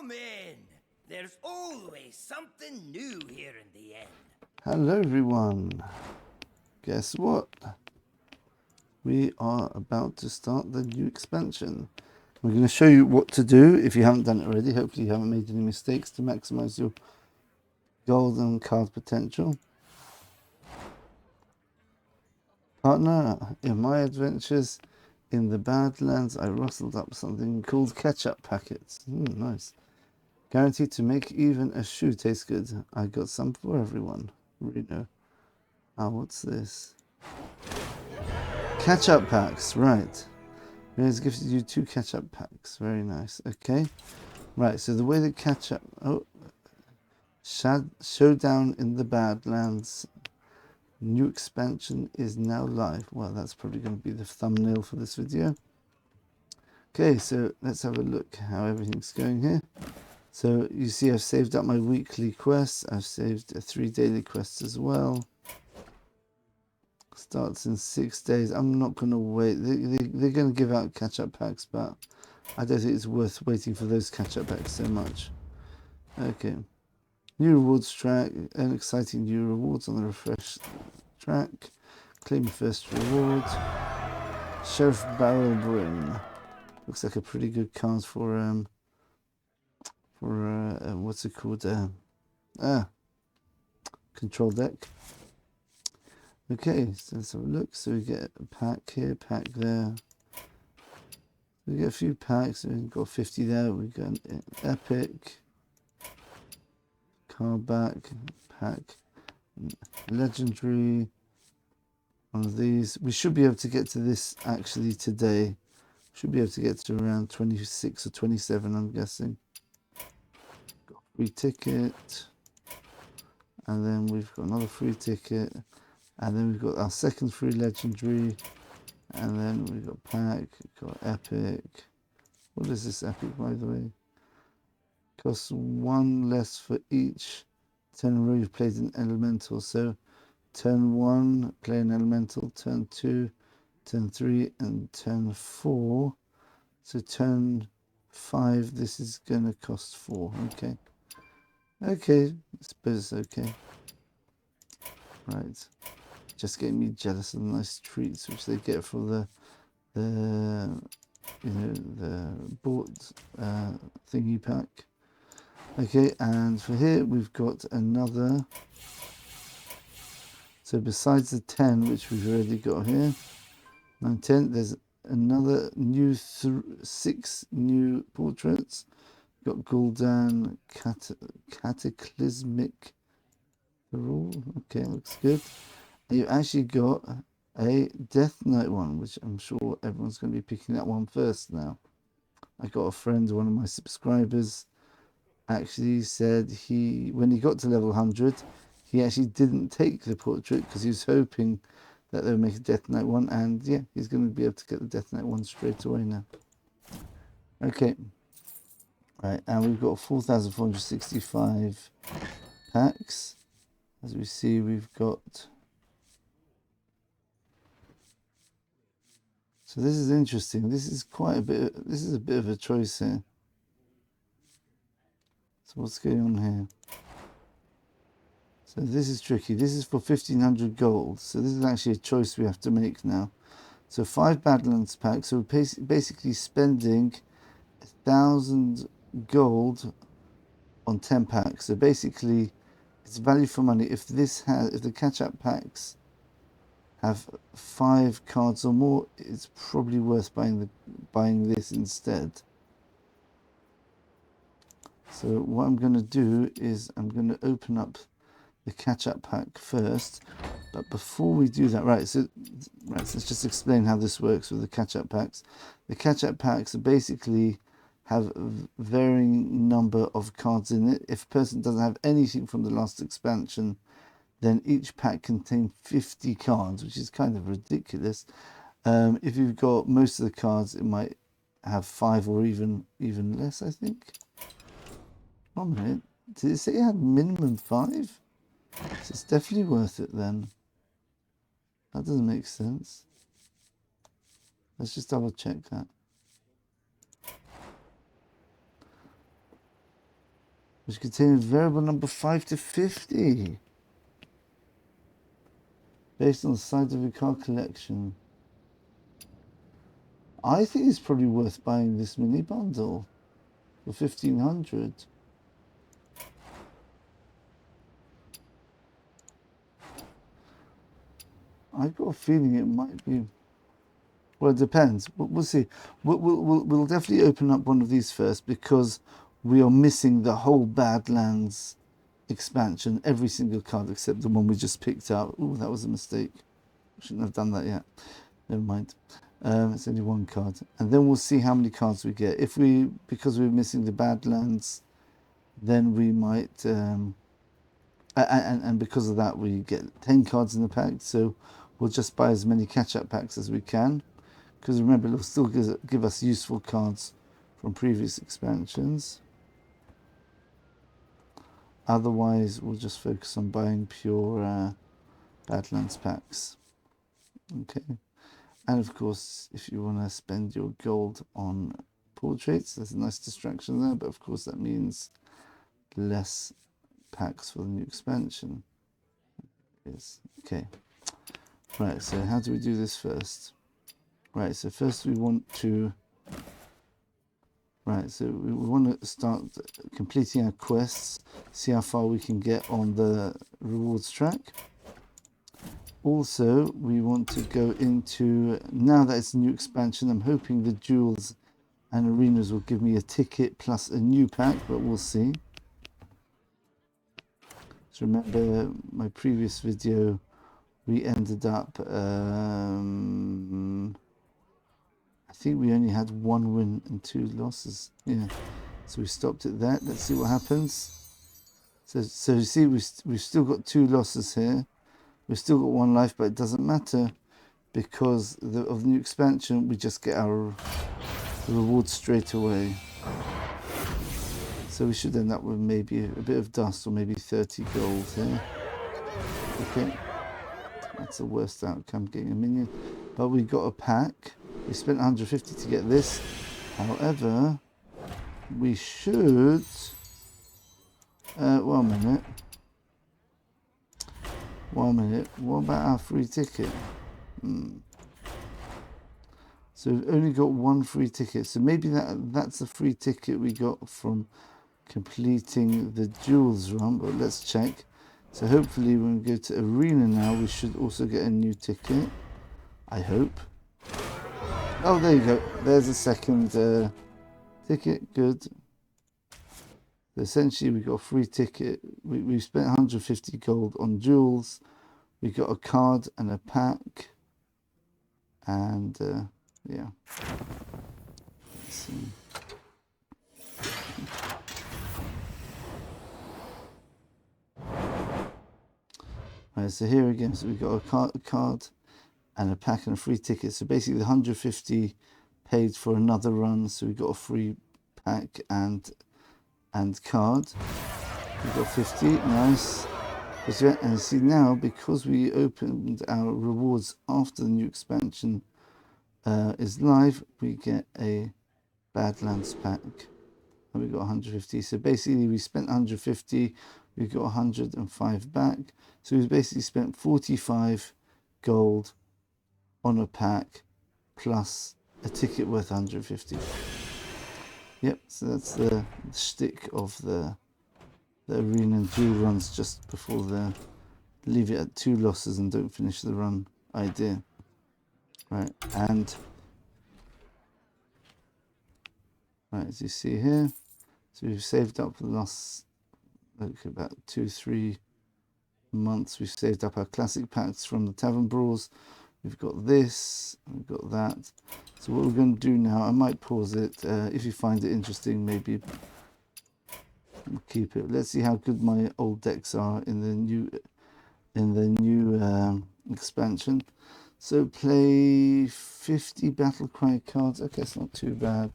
Come in. There's always something new here in the end. Hello everyone. Guess what? We are about to start the new expansion. We're going to show you what to do if you haven't done it already. Hopefully you haven't made any mistakes to maximize your golden card potential. Partner, in my adventures in the Badlands, I rustled up something called ketchup packets. Nice. Guaranteed to make even a shoe taste good. I got some for everyone. Reno. Ah, what's this? Catch-up packs, right. Here's gifted you 2 catch-up packs. Very nice. Okay. Right, so the way the catch-up... Oh. Showdown in the Badlands. New expansion is now live. Well, that's probably going to be the thumbnail for this video. Okay, so let's have a look how everything's going here. So you see I've saved up my weekly quests. I've saved 3 daily quests as well. Starts in 6 days. I'm not going to wait. They're going to give out catch-up packs, but I don't think it's worth waiting for those catch-up packs so much. Okay. New rewards track. Earn exciting new rewards on the refresh track. Claim first reward. Sheriff Barrel Brim. Looks like a pretty good card for what's it called? Control deck. Okay, so let's have a look. So we get a pack here, pack there. We get a few packs. We've got 50 there. We've got an epic. Card back. Pack. Legendary. One of these. We should be able to get to this actually today. Should be able to get to around 26 or 27, I'm guessing. Got a free ticket. And then we've got another free ticket. And then we've got our second free legendary. And then we've got pack, got epic. What is this epic, by the way? Costs 1 less for each turn in a row you've played an elemental. So turn 1, play an elemental. Turn 2, turn 3, and turn 4. So turn 5, this is going to cost 4. Okay. Okay, I suppose it's okay. Right. Just getting me jealous of the nice treats which they get for the bought thingy pack. Okay, and for here we've got another. So besides the 10 which we've already got here, 9, 10, there's another new 6 new portraits. Got Gul'dan, Cataclysmic. Okay, looks good. You actually got a Death Knight one, which I'm sure everyone's going to be picking that one first now. I got a friend, one of my subscribers, actually said when he got to level 100, he actually didn't take the portrait because he was hoping that they would make a Death Knight one, and yeah, he's going to be able to get the Death Knight one straight away now. Okay. Right, and we've got 4,465 packs. As we see, we've got... So this is interesting. This is quite a bit. This is a bit of a choice here. So what's going on here? So this is tricky. This is for 1,500 gold. So this is actually a choice we have to make now. So 5 Badlands packs. So we're basically spending 1,000 gold on 10 packs. So basically, it's value for money. If the catch-up packs have 5 cards or more, it's probably worth buying this instead. So what I'm going to do is I'm going to open up the catch-up pack first. But before we do that, so let's just explain how this works with the catch-up packs. The catch-up packs basically have a varying number of cards in it. If a person doesn't have anything from the last expansion, then each pack contains 50 cards, which is kind of ridiculous. If you've got most of the cards, it might have 5 or even less, I think. 1 minute. Did it say it had minimum 5? So it's definitely worth it then. That doesn't make sense. Let's just double check that. which contains variable number 5 to 50. Based on the size of your card collection. I think it's probably worth buying this mini bundle for 1,500. I've got a feeling it might be. Well, it depends. We'll see. We'll definitely open up one of these first because we are missing the whole Badlands expansion, every single card except the one we just picked out. Oh, that was a mistake. Shouldn't have done that yet. Never mind. It's only one card, and then we'll see how many cards we get. If we, because we're missing the Badlands, then we might, and because of that, we get 10 cards in the pack. So we'll just buy as many catch-up packs as we can, because remember, it'll still give us useful cards from previous expansions. Otherwise, we'll just focus on buying pure Badlands packs. Okay. And of course, if you want to spend your gold on portraits, there's a nice distraction there, but of course that means less packs for the new expansion. Yes. Okay. Right, so how do we do this first? Right, so first we want to... Right, so we want to start completing our quests, see how far we can get on the rewards track. Also, we want to go into, now that it's a new expansion, I'm hoping the duels and arenas will give me a ticket plus a new pack, but we'll see. So remember my previous video, we ended up, I think we only had 1 win and 2 losses. Yeah, so we stopped it there. Let's see what happens. So you see, we've still got 2 losses here. We've still got 1 life, but it doesn't matter because of the new expansion, we just get our reward straight away. So we should end up with maybe a bit of dust or maybe 30 gold here. Okay, that's the worst outcome, getting a minion. But we got a pack. We spent 150 to get this. However, we should... 1 minute. 1 minute. What about our free ticket? So we've only got 1 free ticket. So maybe that's a free ticket we got from completing the duels run. But let's check. So hopefully when we go to arena now, we should also get a new ticket. I hope. Oh, there you go. There's a second ticket. Good. So essentially, we got a free ticket. We spent 150 gold on duels. We got a card and a pack. And, yeah. Let's see. Right, so here again, so we got a card and a pack and a free ticket. So basically, the 150 paid for another run. So we got a free pack and card. We got 50, nice. And see now, because we opened our rewards after the new expansion is live, we get a Badlands pack. And we got 150. So basically, we spent 150, we got 105 back. So we basically spent 45 gold on a pack plus a ticket worth 150. Yep, so that's the shtick of the arena and duel runs just before the leave it at 2 losses and don't finish the run idea. Right, and right, as you see here, so we've saved up for the last about 2-3 months. We've saved up our classic packs from the Tavern Brawls. We've got this, we've got that. So what we're going to do now, I might pause it. If you find it interesting, maybe we'll keep it. Let's see how good my old decks are in the new expansion. So play 50 Battle Cry cards. Okay, it's not too bad.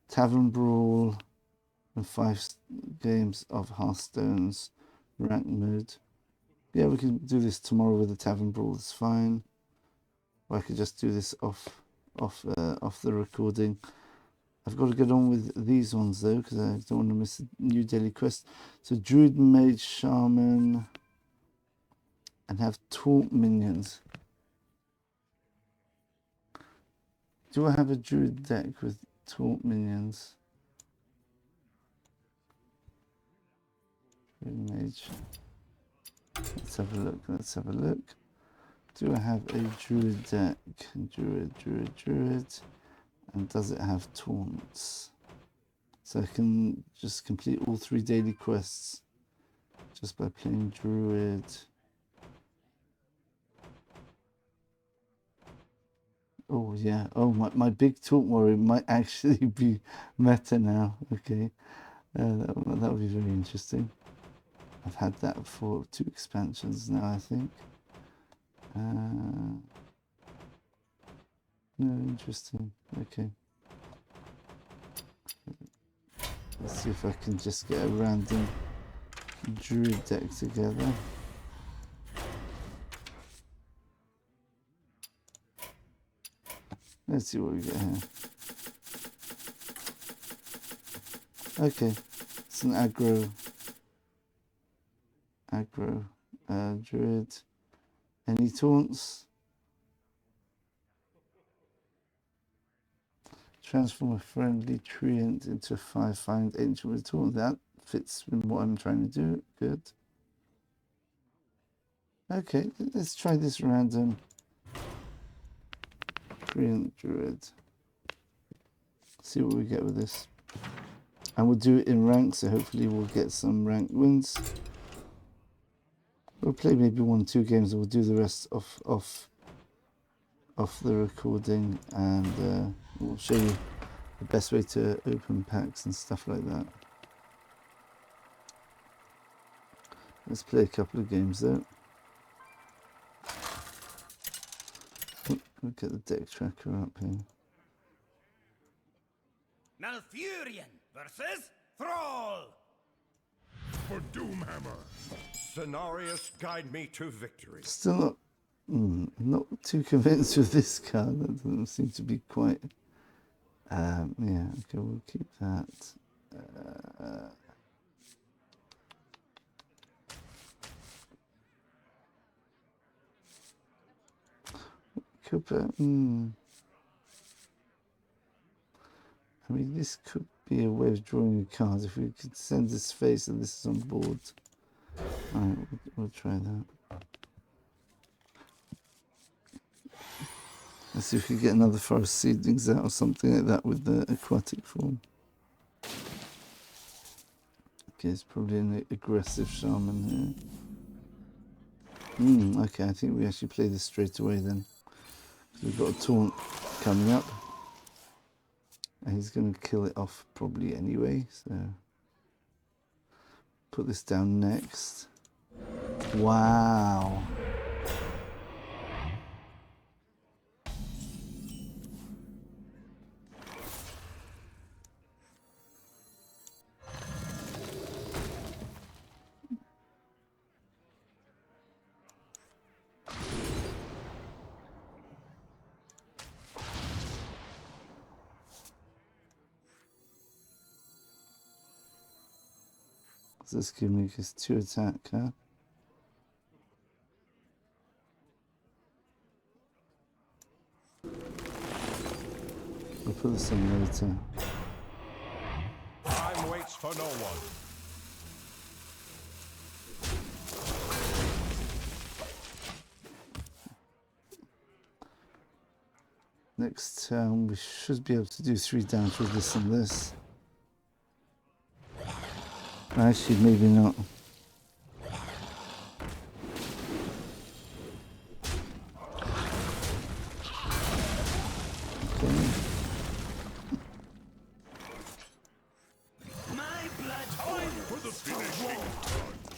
Tavern Brawl and 5 games of Hearthstone's rank mode. Yeah, we can do this tomorrow with the Tavern Brawl. It's fine. Or I could just do this off the recording. I've got to get on with these ones though, because I don't want to miss a new daily quest. So Druid, Mage, Shaman, and have taunt minions. Do I have a Druid deck with taunt minions? Druid, Mage. Let's have a look. Let's have a look. Do I have a Druid deck? Druid. And does it have taunts? So I can just complete all 3 daily quests just by playing Druid. Oh yeah. Oh, my big taunt warrior might actually be meta now. Okay. That would be very interesting. I've had that for 2 expansions now, I think. No, interesting. Okay. Let's see if I can just get a random Druid deck together. Let's see what we get here. Okay, it's an aggro Druid. Any taunts? Transform a friendly treant into a 5/5 ancient with taunt. That fits with what I'm trying to do. Good. Okay, let's try this random treant Druid. See what we get with this. And we'll do it in rank, so hopefully we'll get some rank wins. We'll play maybe 1 or 2 games, and we'll do the rest off the recording, and we'll show you the best way to open packs and stuff like that. Let's play a couple of games though. We'll get the deck tracker up here. Malfurion versus Thrall. For Doomhammer. Cenarius, guide me to victory. Still not too convinced with this card. That doesn't seem to be quite. Yeah, okay, we'll keep that. Cooper. I mean, this could be a way of drawing a card if we could send this face and this is on board. Alright, we'll try that. Let's see if we can get another forest seedlings out or something like that with the aquatic form. Okay, it's probably an aggressive shaman here. Okay, I think we actually play this straight away then. We've got a taunt coming up. And he's going to kill it off probably anyway, so put this down next. Wow. This give me his 2 attack, huh? We'll put this in later. Time waits for no one. Next turn we should be able to do 3 damage with this and this. Actually, maybe not. Okay.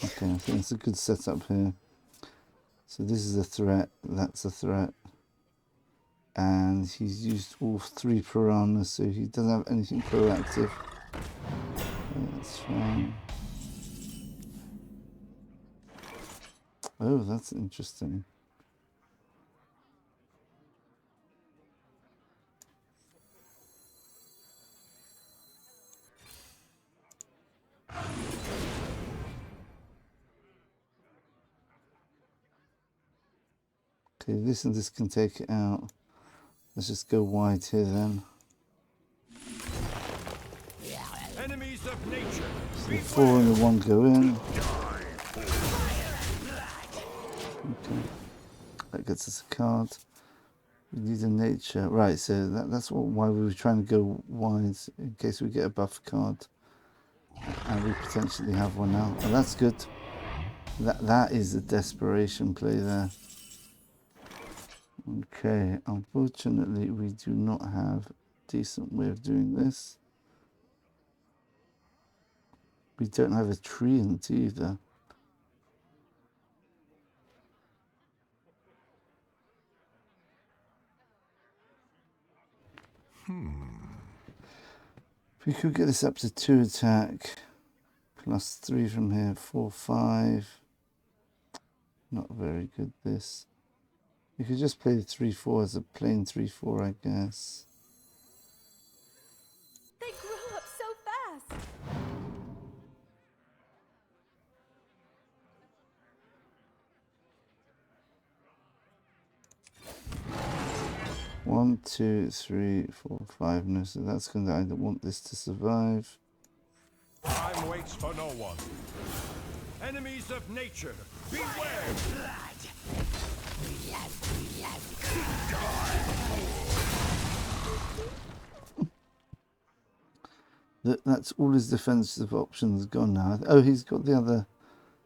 Okay, I think it's a good setup here. So this is a threat, that's a threat. And he's used all 3 piranhas, so he doesn't have anything proactive. That's fine. Oh, that's interesting. Okay, this and this can take it out. Let's just go wide here then. Enemies of nature. So the 4 and the 1 go in. Okay, that gets us a card. We need a nature. Right, so that's why we were trying to go wide, in case we get a buff card. And we potentially have one now. And that's good. That is a desperation play there. Okay, unfortunately we do not have a decent way of doing this. We don't have a treant either. If we could get this up to 2 attack, plus 3 from here, 4, 5. Not very good this. We could just play the 3-4 as a plain 3-4, I guess. They grow up so fast. One, 2, 3, 4, 5. No, so that's going to. I don't want this to survive. Time waits for no one. Enemies of nature, beware! That's all his defensive options gone now. Oh, he's got the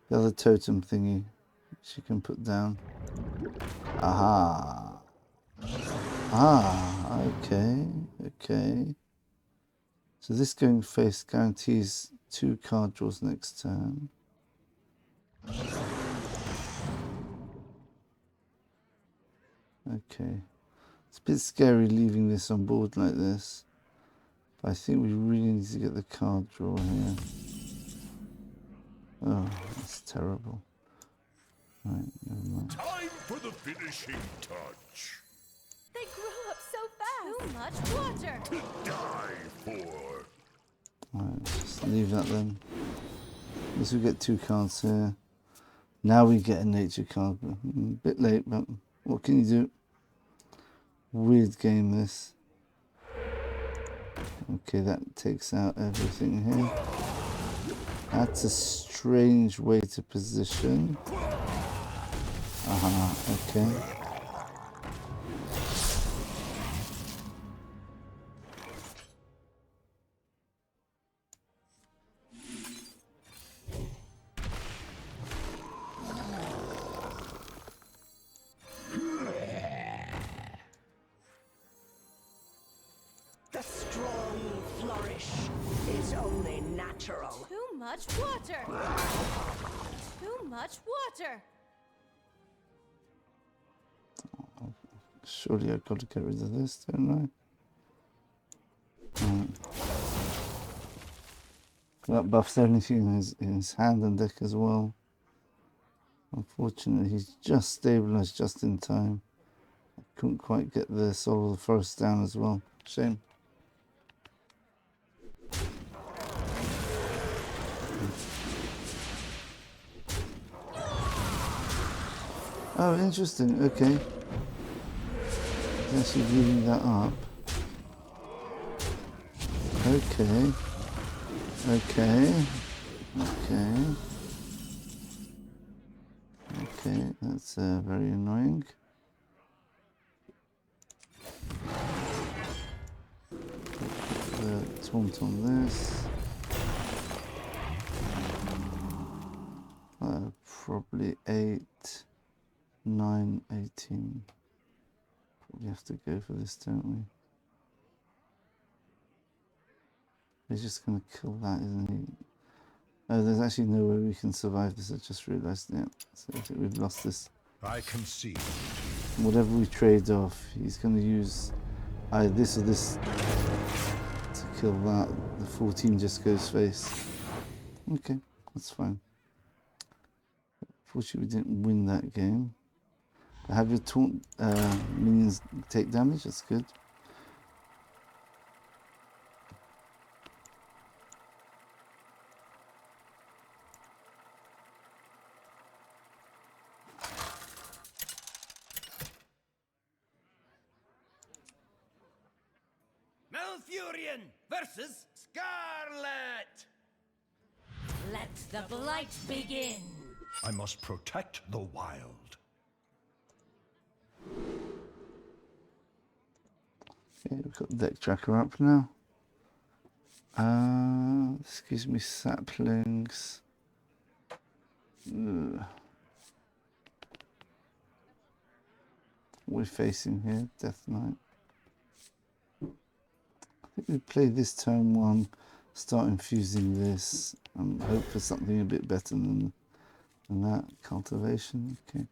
other totem thingy, which you can put down. Aha. Ah, okay, okay. So this going face guarantees 2 card draws next turn. Okay. It's a bit scary leaving this on board like this. But I think we really need to get the card draw here. Oh, that's terrible. Right, never mind. Time for the finishing touch. They grow up so fast. Too much water. To die for. Alright, just leave that then. At least we get 2 cards here. Now we get a nature card. A bit late, but what can you do? Weird game this. Okay, that takes out everything here. That's a strange way to position. Okay. The strong flourish is only natural. Too much water. Too much water. Surely I've got to get rid of this, don't I? Right. That buffs everything in his hand and deck as well. Unfortunately, he's just stabilized just in time. I couldn't quite get the Soul of the Forest down as well. Shame. Oh, interesting. Okay. He's actually leaving that up. Okay. Okay. Okay. Okay, that's very annoying. Put the taunt on this. Probably 8, 9, 18. Probably have to go for this, don't we? He's just going to kill that, isn't he? Oh, there's actually no way we can survive this. I just realised. Yeah, so I think we've lost this. I concede. Whatever we trade off, he's going to use either this or this to kill that. The 14 just goes face. Okay, that's fine. Fortunately, we didn't win that game. Have your taunt minions take damage? That's good. Furion versus Scarlet. Let the blight begin. I must protect the wild. Okay, we've got the deck tracker up now. This gives me saplings. Ugh. We're facing here, Death Knight. I think we play this turn one, start infusing this, and hope for something a bit better than that. Cultivation, okay.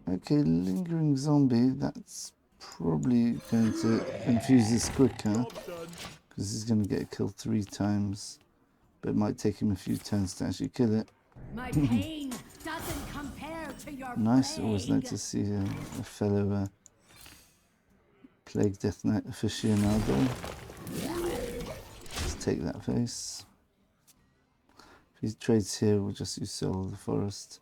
Okay, Lingering Zombie, that's probably going to infuse this quicker, because he's going to get killed 3 times, but it might take him a few turns to actually kill it. My pain doesn't compare to your Nice, plague. always nice to see a fellow Plague Death Knight aficionado. Let's take that face. If he trades here, we'll just use Soul of the Forest.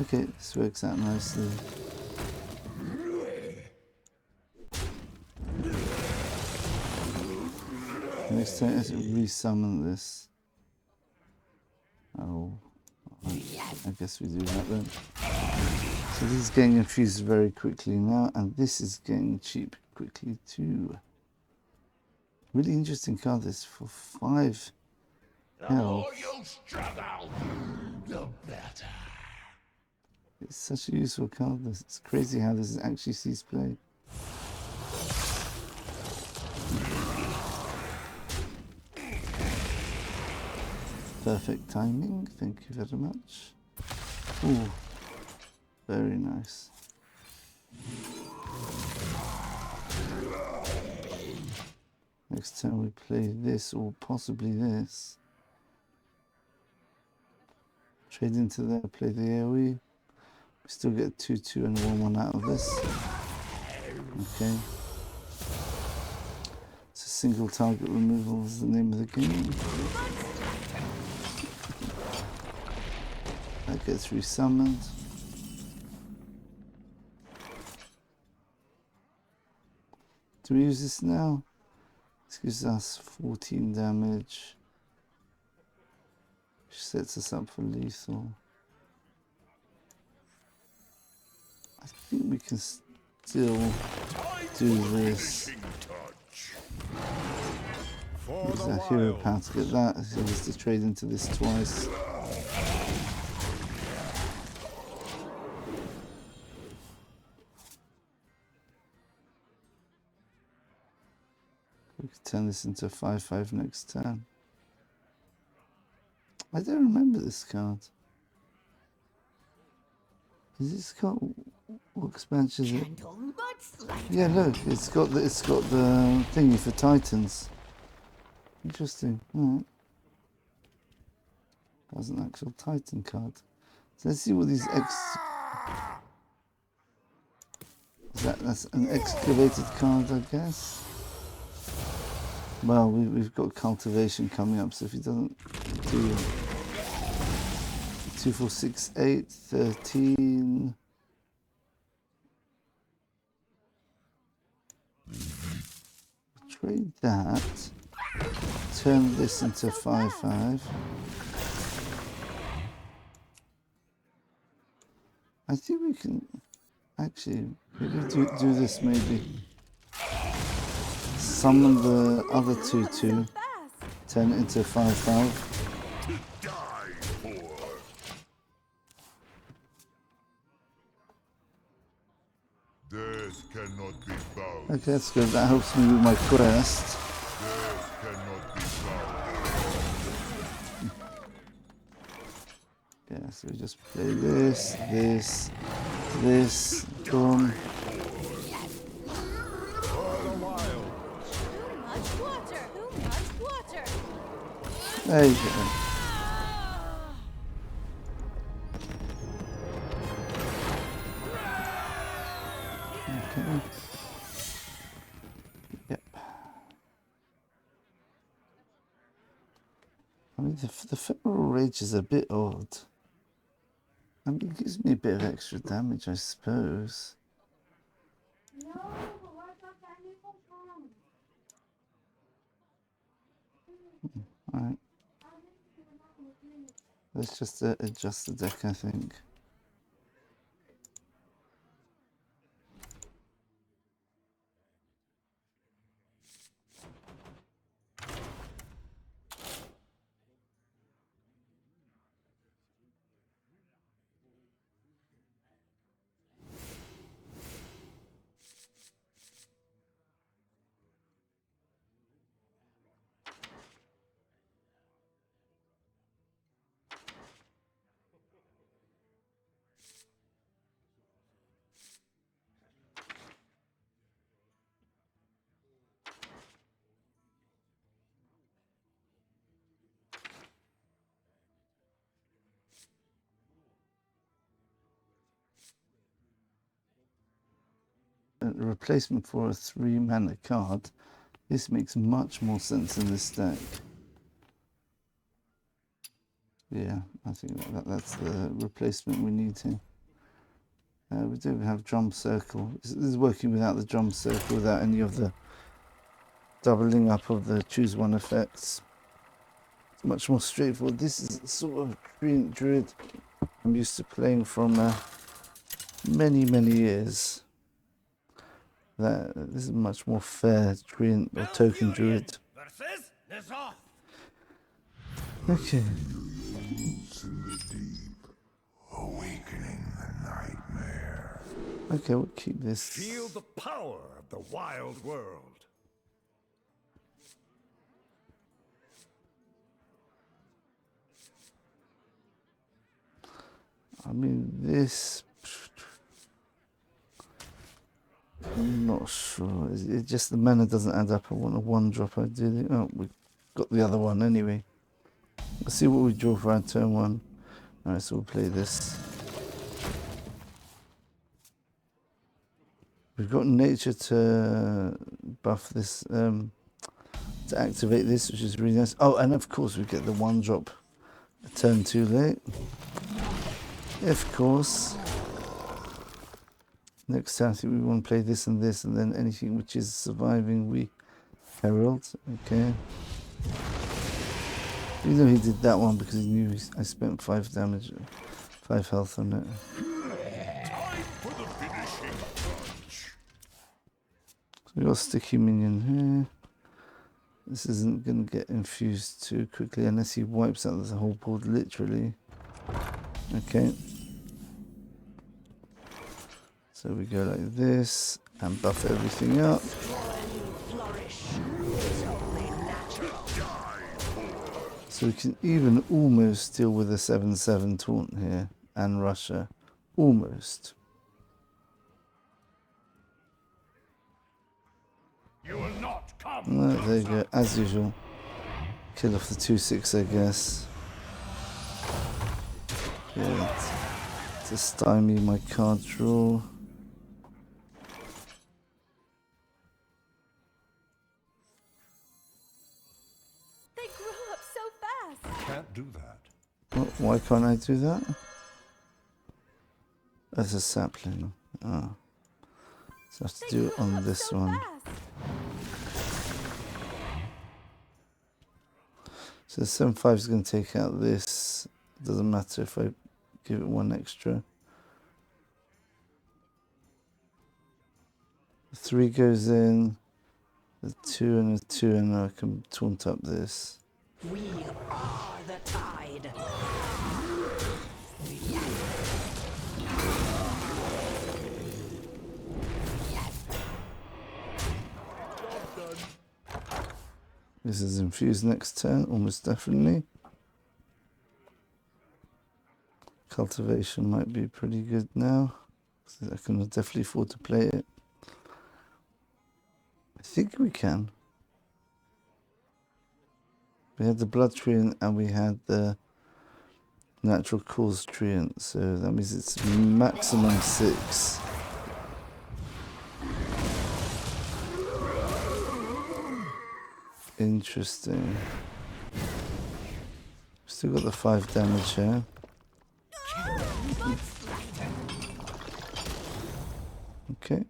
Okay, this works out nicely. Next time, let's resummon this. Oh, I guess we do that then. So this is getting infused very quickly now, and this is getting cheap quickly too. Really interesting card this for 5 health. It's such a useful card. It's crazy how this actually sees play. Perfect timing, thank you very much. Ooh, very nice. Next time we play this, or possibly this. Trade into there, play the AoE. We still get 2/2 and 1/1 out of this. Okay. So single target removal is the name of the game. That gets resummoned. Do we use this now? This gives us 14 damage. Which sets us up for lethal. I think we can still do this. Use our hero power to get that. He has to trade into this twice. We could turn this into a 5/5 next turn. I don't remember this card. Is this card, what expansion is it? Yeah, look, it's got the thingy for Titans. Interesting. Alright. That's an actual Titan card. So let's see what these that's an excavated card, I guess. Well, we've got cultivation coming up, so if he doesn't do 2, 4, 6, 8, 13. Trade that. Turn this into 5/5. I think we can actually do this maybe. Summon the other 2/2. Turn it into 5/5. Death cannot be bound. Okay, that's good. That helps me with my quest. Death cannot be bound. Yeah, so we just play this, boom. There you go. Okay. Yep. I mean, The femoral rage is a bit odd. I mean, it gives me a bit of extra damage, I suppose. Alright. Let's just adjust the deck, I think. A replacement for a 3-mana card. This makes much more sense in this deck. Yeah, I think that's the replacement we need here. We don't have drum circle. This is working without the drum circle, without any of the doubling up of the choose one effects. It's much more straightforward. This is the sort of treant druid I'm used to playing from many years. This is much more fair treant or token druid. Versus Nazar. Okay. Awakening the nightmare. Okay, we'll keep this. Feel the power of the wild world. I mean, this. I'm not sure. It just the mana doesn't add up. I want a 1-drop ideally. Oh, we got the other one anyway. Let's see what we draw for our turn 1. Alright, so we'll play this. We've got nature to buff this, to activate this, which is really nice. Oh, and of course we get the 1-drop a turn too late. Of course. Next time I think we want to play this, and then anything which is surviving we herald. Okay. You know he did that one because he knew I spent 5 damage, 5 health on it. Time for the finishing touch. So we got a sticky minion here. This isn't going to get infused too quickly unless he wipes out the whole board literally. Okay. So we go like this and buff everything up. So we can even almost deal with a 7/7 taunt here and Russia. Almost. You will not come. Right, there you go. As usual. Kill off the 2/6, I guess. Yeah, to stymie my card draw. They grow up so fast. Can't do that. Oh, why can't I do that? That's a sapling. Oh. So I have to do it on this one. So the 7/5 is going to take out this. Doesn't matter if I give it 1 extra. The 3 goes in. The 2 and a 2, and I can taunt up this. We are the tide. This is infused next turn, almost definitely. Cultivation might be pretty good now. I can definitely afford to play it. I think we can. We had the blood treant and we had the natural cause treant, so that means it's maximum 6. Interesting. Still got the 5 damage here. Okay.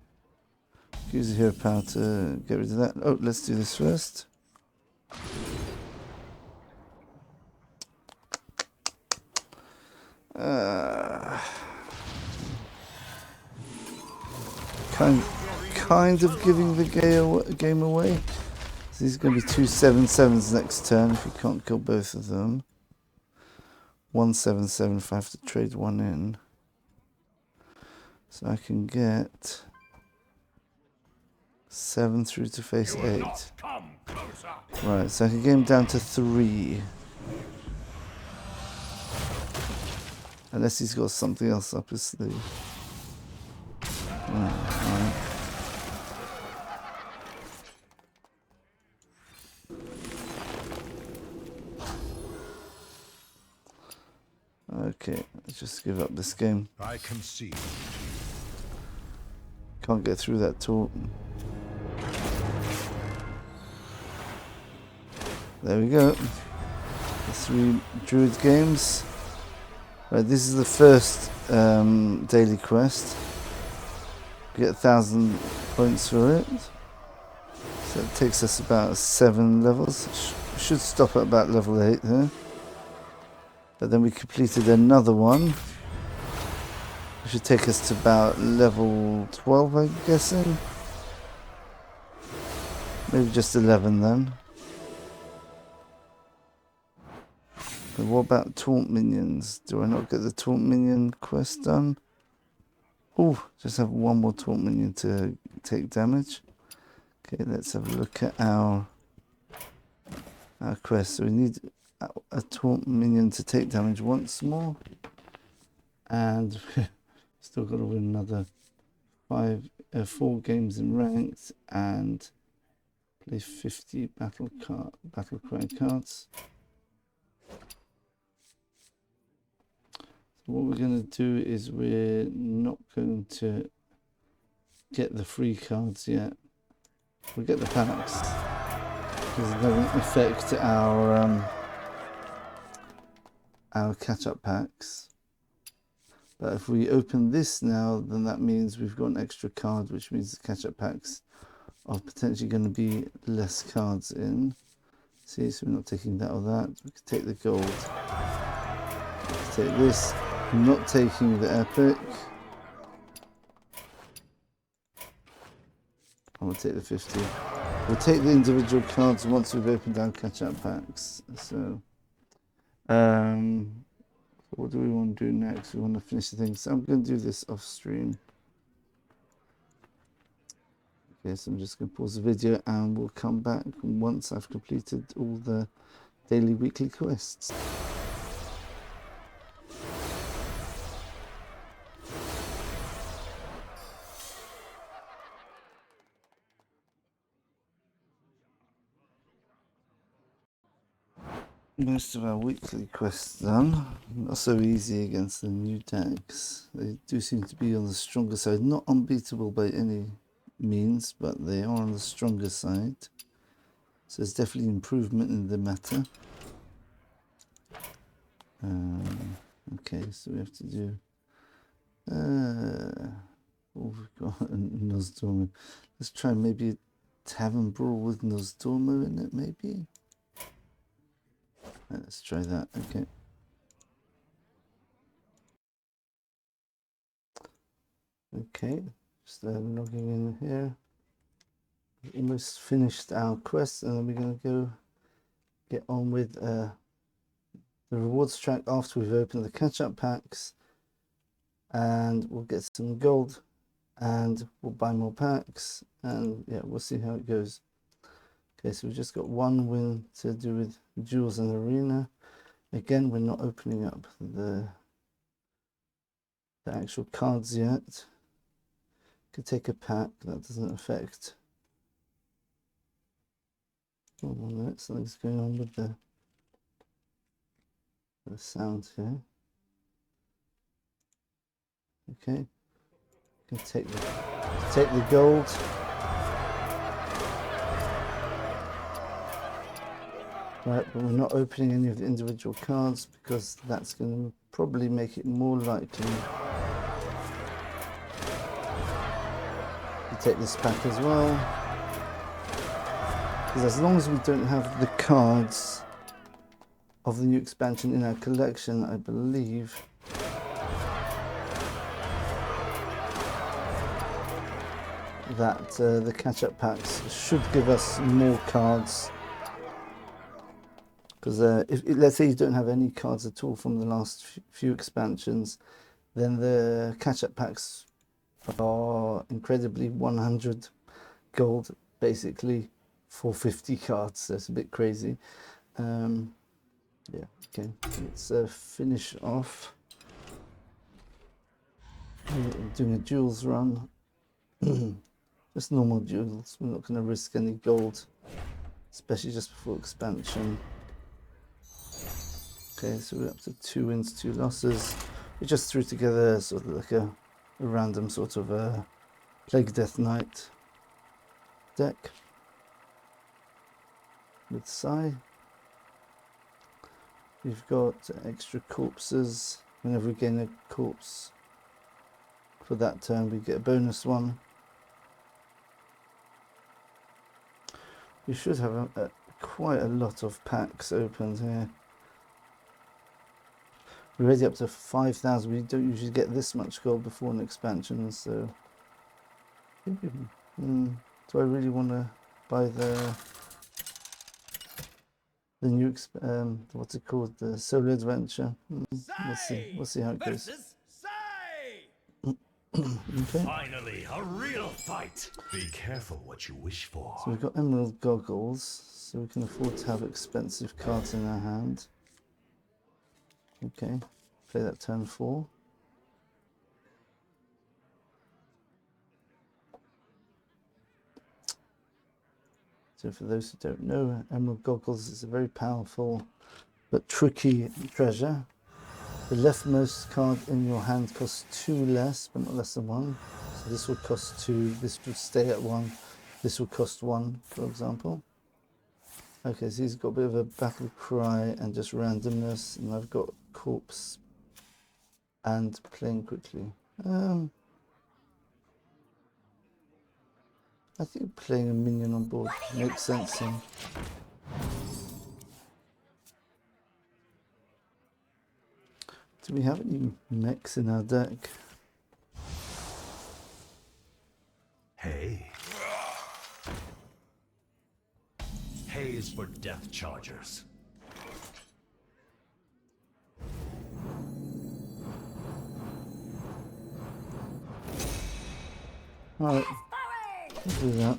Use the hero power to get rid of that. Oh, let's do this first. Kind of giving the game away. So these are going to be 2 7/7s next turn if you can't kill both of them. 1 7/7 if I have to trade one in. So I can get 7 through to face 8. Right, so I can get him down to 3. Unless he's got something else up his sleeve. Right. Okay, let's just give up this game. I concede. Can't get through that taunt. There we go. The 3 Druid games. Right, this is the first daily quest. Get 1,000 points for it. So it takes us about 7 levels. Should stop at about level 8 there. But then we completed another one. It should take us to about level 12, I'm guessing. Maybe just 11 then. But what about taunt minions? Do I not get the taunt minion quest done? Oh, just have one more taunt minion to take damage. Okay, let's have a look at our quest. So we need a taunt minion to take damage once more. And still got to win another 4 games in ranked and play 50 battle cry cards. So what we're going to do is we're not going to get the free cards yet. We'll get the packs because it doesn't affect our catch-up packs. But if we open this now, then that means we've got an extra card, which means the catch-up packs are potentially going to be less cards in. See, so we're not taking that or that. We could take the gold. We could take this. I'm not taking the epic. I'm going to take the 50. We'll take the individual cards once we've opened our catch-up packs. So, what do we want to do next? We want to finish the thing. So I'm going to do this off stream. Okay, so I'm just going to pause the video and we'll come back once I've completed all the daily weekly quests. Most of our weekly quests done. Not so easy against the new decks. They do seem to be on the stronger side. Not unbeatable by any means, but they are on the stronger side. So there's definitely improvement in the meta. Okay, so we have to do... oh, we've got a Nozdormu. Let's try maybe a Tavern Brawl with Nozdormu in it, maybe? Let's try that, okay. Okay, just logging in here. We almost finished our quest, and then we're going to go get on with the rewards track after we've opened the catch-up packs. And we'll get some gold, and we'll buy more packs, and yeah, we'll see how it goes. Okay, so we've just got one win to do with duels and arena. Again, we're not opening up the actual cards yet. Could take a pack, that doesn't affect. 1 minute, something's going on with the sound here. Okay, can take the gold. Right, but we're not opening any of the individual cards because that's going to probably make it more likely to take this pack as well. Because as long as we don't have the cards of the new expansion in our collection, I believe that the catch-up packs should give us more cards. Because let's say you don't have any cards at all from the last few expansions, then the catch-up packs are incredibly 100 gold, basically, for 50 cards. So it's a bit crazy. Yeah, okay, let's finish off. We're doing a duels run. Just normal duels. We're not going to risk any gold, especially just before expansion. Okay, so we're up to 2 wins, 2 losses. We just threw together sort of like a random sort of Plague Death Knight deck with Sai. We've got extra corpses. Whenever we gain a corpse for that turn, we get a bonus one. We should have quite a lot of packs opened here. We're already up to 5,000. We don't usually get this much gold before an expansion, so do I really want to buy the new what's it called, the solo adventure? We'll see how it goes. Okay. Finally, a real fight. Be careful what you wish for. So we've got emerald goggles, so we can afford to have expensive cards in our hand. Okay, play that turn 4. So for those who don't know, emerald goggles is a very powerful but tricky treasure. The leftmost card in your hand costs 2 less, but not less than 1. So this will cost 2, this would stay at 1, this will cost 1, for example. Okay, so he's got a bit of a battle cry and just randomness, and I've got corpse and playing quickly. I think playing a minion on board makes sense here. Do we have any mechs in our deck? Hey. Hay is for death chargers. Alright, we'll do that.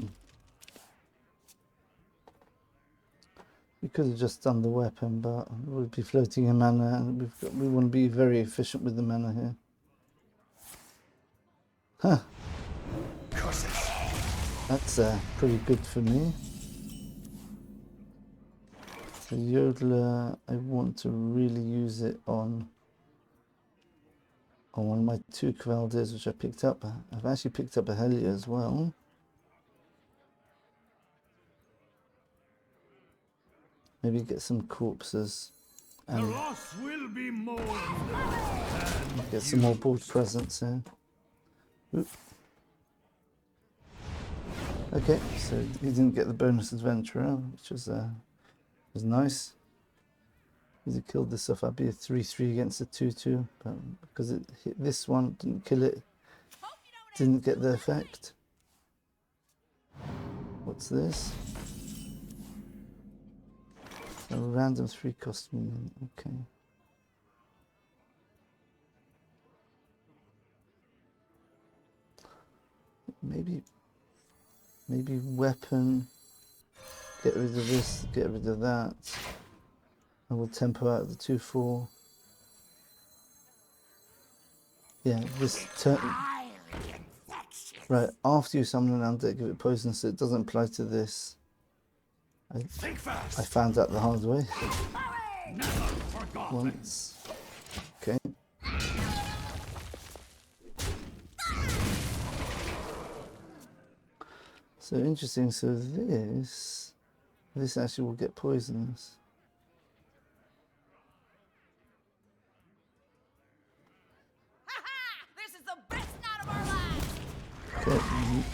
We could have just done the weapon, but we'll be floating in mana, and we want to be very efficient with the mana here. Huh. Curses. That's pretty good for me. The Yodeler, I want to really use it on one of my 2 Kvelders, which I picked up. I've actually picked up a Helia as well. Maybe get some corpses and The loss will be more get some more board presence here. Oop. Okay, so he didn't get the bonus adventurer, which was nice. If he killed this off, I'd be a 3-3 against a 2-2, but because it hit this one, didn't kill it, didn't get the effect. What's this? A random 3 cost minion. Okay. Maybe weapon. Get rid of this, get rid of that. I will tempo out the 2-4. Yeah, this turn. Right, after you summon an undead, give it poison, so it doesn't apply to this. Think fast. I found out the hard way. Never forgotten. Once. Okay. So interesting, so this actually will get poisonous. Okay,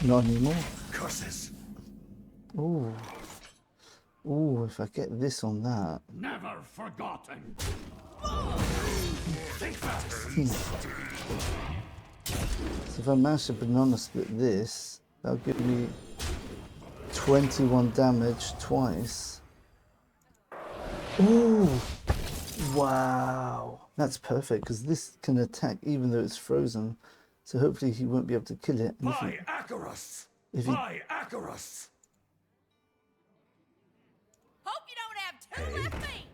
not anymore. Curses. Ooh. Ooh, if I get this on that. Never forgotten. Think fast. So if I manage to banana split this, that'll give me 21 damage twice. Ooh! Wow! That's perfect, because this can attack even though it's frozen. So hopefully he won't be able to kill it. And By Acarus! if he, By Acarus! Hope you don't have two left feet.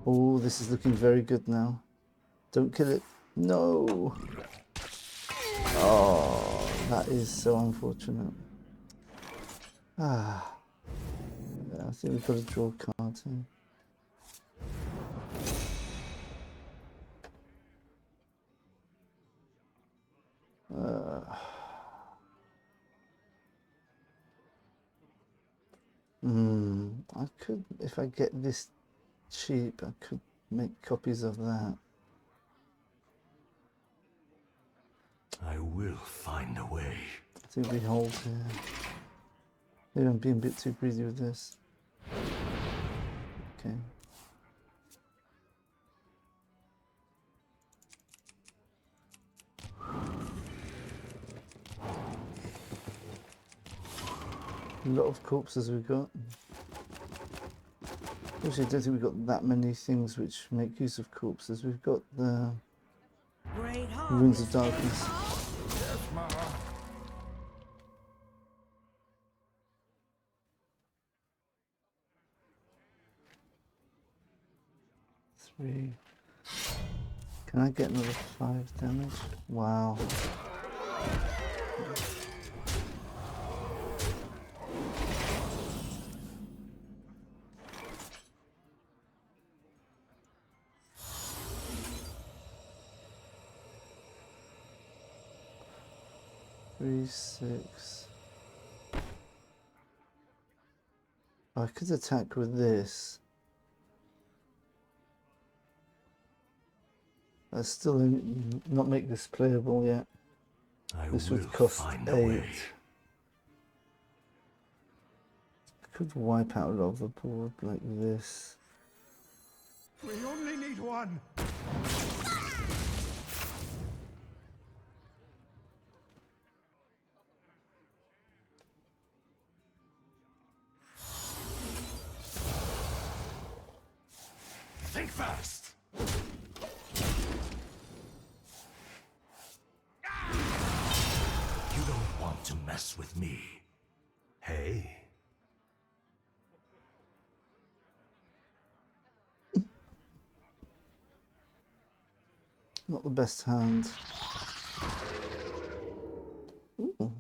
oh, this is looking very good now. Don't kill it. No! Oh, that is so unfortunate. Ah. Yeah, I think we've got to draw cards here. I could, if I get this cheap, I could make copies of that. I will find a way. I think we hold here. Maybe I'm being a bit too greedy with this. Okay. A lot of corpses we've got. Actually, I don't think we've got that many things which make use of corpses. We've got the Great Runes of Darkness. Three. Can I get another 5 damage? Wow. Three, 6. I could attack with this. I still not make this playable yet. This would cost 8. I could wipe out a lot of the board like this. We only need one. Think fast. You don't want to mess with me. Hey. Not the best hand. Ooh.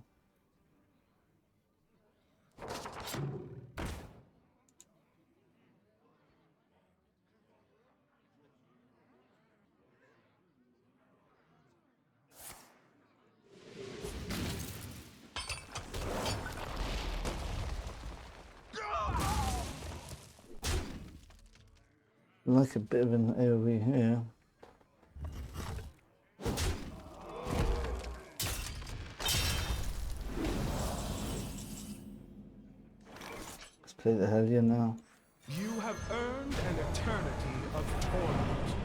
I like a bit of an AoE here. Let's play the Hellier now. You have earned an eternity of torment.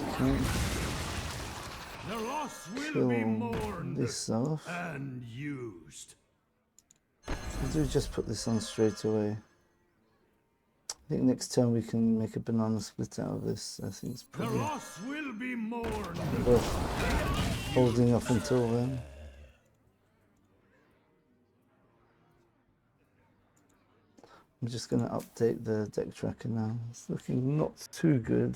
Okay. The loss will Kill be mourned this off. and used. I'll do just put this on straight away. I think next turn we can make a banana split out of this. I think it's The probably loss will be mourned. worth holding off until then. I'm just going to update the deck tracker now. It's looking not too good,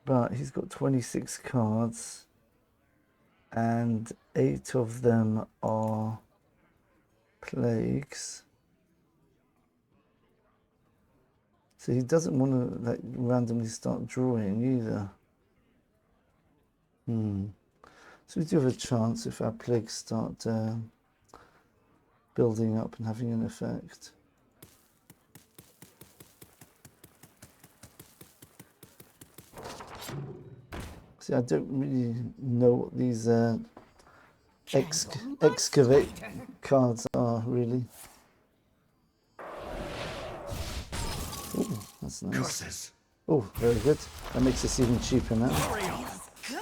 but he's got 26 cards and 8 of them are plagues. So he doesn't want to like randomly start drawing either. So we do have a chance if our plagues start building up and having an effect. See, I don't really know what these excavate cards are, really. Ooh, that's nice. Curses. Oh, very good. That makes us even cheaper now. Good.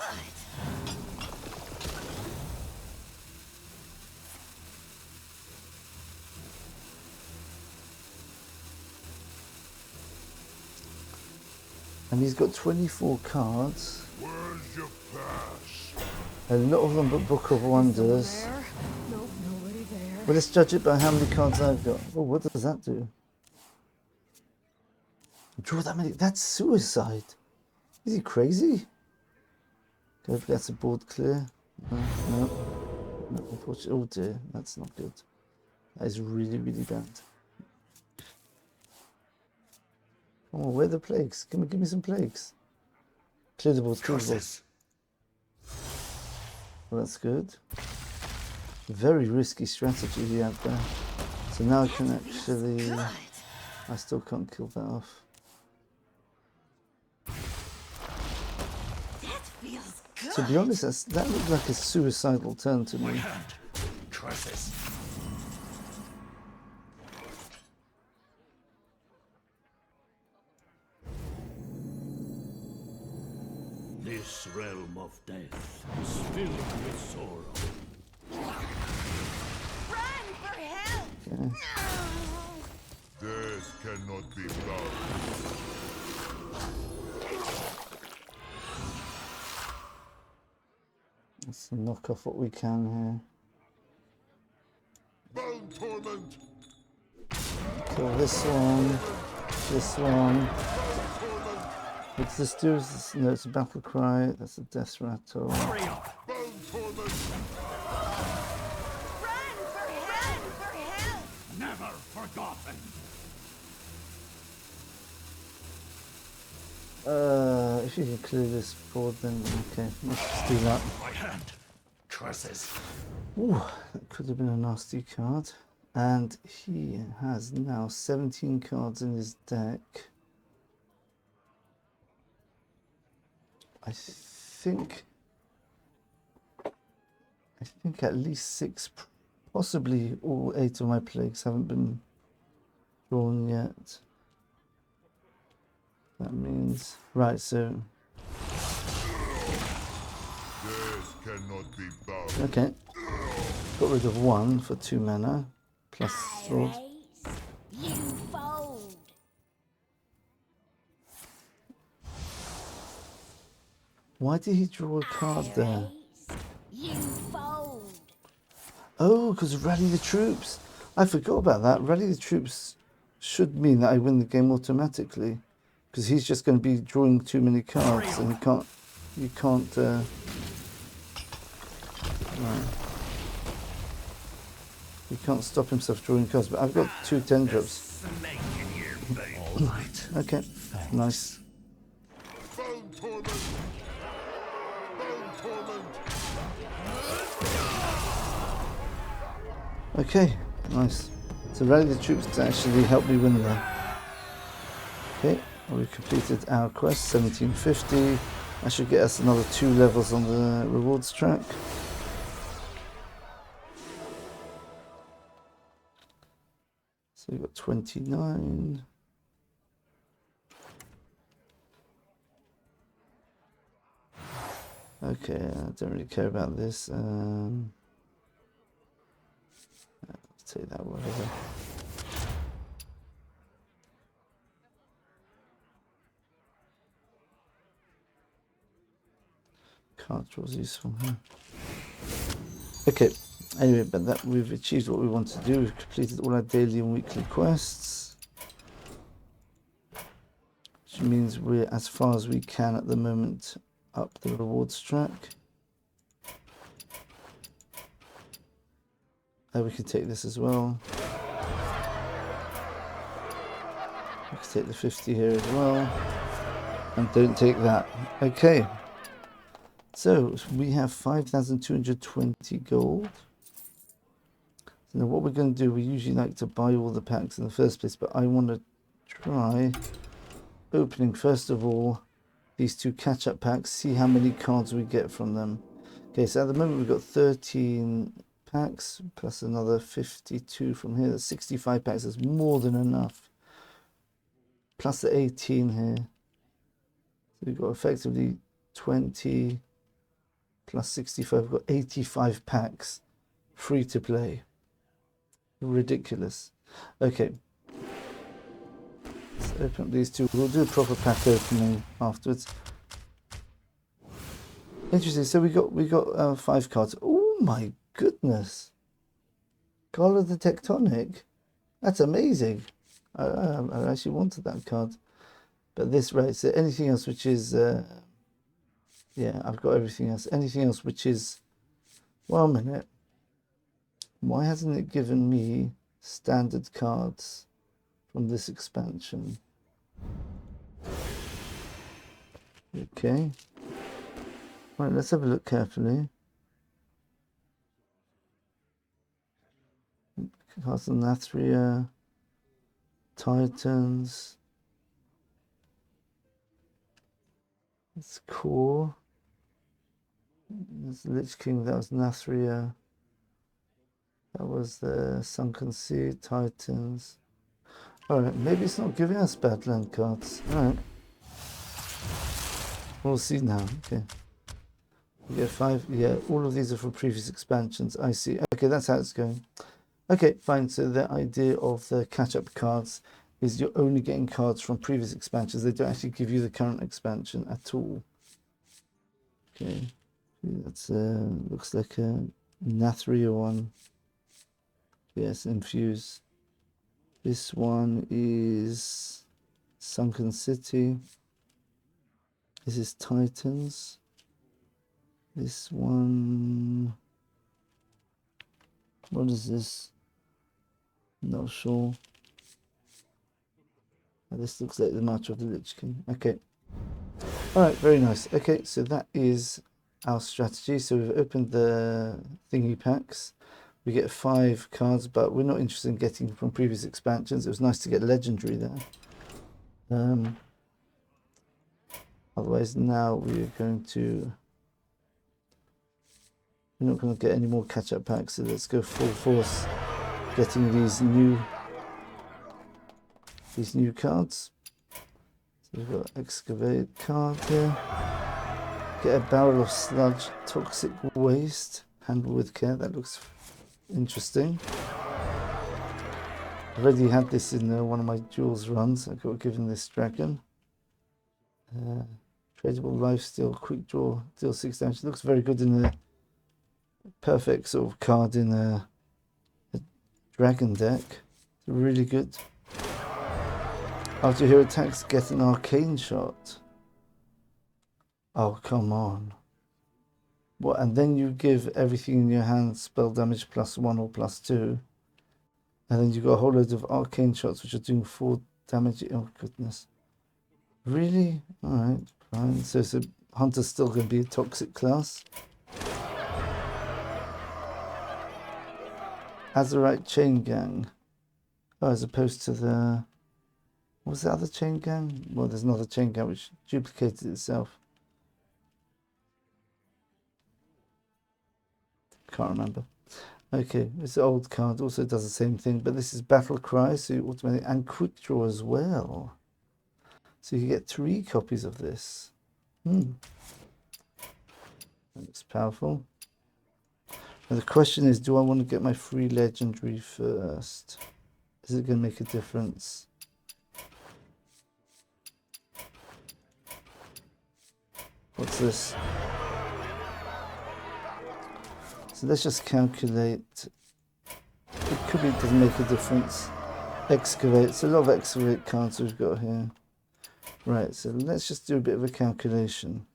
And he's got 24 cards. Where's your pass? A lot of them but Book of Wonders. There? Nope, nobody there. Well, let's judge it by how many cards I've got. Oh, what does that do? Draw that many? That's suicide. Is he crazy? Okay, that's a board clear. No, unfortunately. Oh dear, that's not good. That is really, really bad. Oh, where are the plagues? Give me some plagues. Clear the board, clear the board. Curses. Well, that's good. Very risky strategy you have there. So now I can actually... I still can't kill that off. That feels good. To be honest, that looked like a suicidal turn to My me. hand. Curses. This realm of death is filled with sorrow. Run for help. Okay. Death cannot be bound. Let's knock off what we can Bound torment. here. Kill this one. This one. What's this do? No, it's a battle cry. That's a death rattle. Hurry up. Bound torment. Run for help. Never forgotten. If you can clear this board, then okay, let's just do that. My hand. Curses. Ooh, that could have been a nasty card. And he has now 17 cards in his deck. I think at least 6, possibly all 8 of my plagues haven't been drawn yet. That means, right, so, Death cannot be bound. okay. Got rid of 1 for 2 mana, plus sword. You fold. Why did he draw a card there? You fold. Oh, because rally the troops. I forgot about that. Rally the troops should mean that I win the game automatically, because he's just going to be drawing too many cards, and you can't. Right. He can't stop himself drawing cards. But I've got 2 10 drops. Snake in your bait. All right. Okay, nice. Bound torment. Bound torment. Okay, nice. So rally the troops to actually help me win there. Okay, we completed our quest, 1750. That should get us another 2 levels on the rewards track. So we've got 29. Okay, I don't really care about this. Let's take that whatever. Card draws useful here. Okay, anyway, but that we've achieved what we want to do. We've completed all our daily and weekly quests, which means we're as far as we can at the moment up the rewards track. We can take this as well. We can take the 50 here as well. And don't take that. Okay. So we have 5,220 gold. So now what we're going to do, we usually like to buy all the packs in the first place, but I want to try opening first of all these two catch-up packs, see how many cards we get from them. Okay, so at the moment we've got 13 packs plus another 52 from here. That's 65 packs. That's more than enough. Plus the 18 here. So we've got effectively 20 plus 65. We've got 85 packs free to play. Ridiculous. Okay. Let's open up these two. We'll do a proper pack opening afterwards. Interesting. So we got 5 cards. Oh my goodness! Call of the Tectonic. That's amazing. I actually wanted that card. But this, right? So anything else which is, yeah, I've got everything else. Anything else which is, well, a minute. Why hasn't it given me standard cards from this expansion? Okay. Right, let's have a look carefully. Castle Nathria, Titans. It's cool. There's Lich King, that was Nathria. That was the Sunken Sea, Titans. Alright, maybe it's not giving us Badland cards. Alright. We'll see now. Okay. We get 5. Yeah, all of these are from previous expansions. I see. Okay, that's how it's going. Okay, fine. So the idea of the catch-up cards is you're only getting cards from previous expansions. They don't actually give you the current expansion at all. Okay. That's looks like a Nathria one. Yes, Infuse. This one is Sunken City. This is Titans. This one, what is this? Not sure. This looks like the March of the Lich King. Okay. Alright, very nice. Okay, so that is our strategy. So we've opened the thingy packs. We get 5 cards, but we're not interested in getting from previous expansions. It was nice to get legendary there. Otherwise, now we're going to... We're not going to get any more catch-up packs, so let's go full force getting these new cards. So we've got Excavate card here. Get a Barrel of Sludge, Toxic Waste, handle with care. That looks interesting. I already had this in one of my duels runs. I got given this dragon. Tradable Lifesteal, Quickdraw, deal 6 damage. It looks very good in the perfect sort of card in a dragon deck. It's really good. After your attacks, get an arcane shot. Oh, come on. What? And then you give everything in your hand spell damage +1 or +2. And then you got a whole load of arcane shots which are doing 4 damage. Oh, goodness. Really? Alright, fine. So Hunter's still going to be a toxic class. Azurite Chain Gang. Oh, as opposed to the... What was the other chain gang? Well, there's another chain gang which duplicated itself. Can't remember. Okay, it's an old card. Also does the same thing, but this is Battle Cry, so you automatically... And Quick Draw as well. So you get 3 copies of this. That looks powerful. Now the question is, do I want to get my free legendary first? Is it going to make a difference? What's this? So let's just calculate. It could be it doesn't make a difference. Excavate. It's a lot of excavate cards we've got here. Right, so let's just do a bit of a calculation.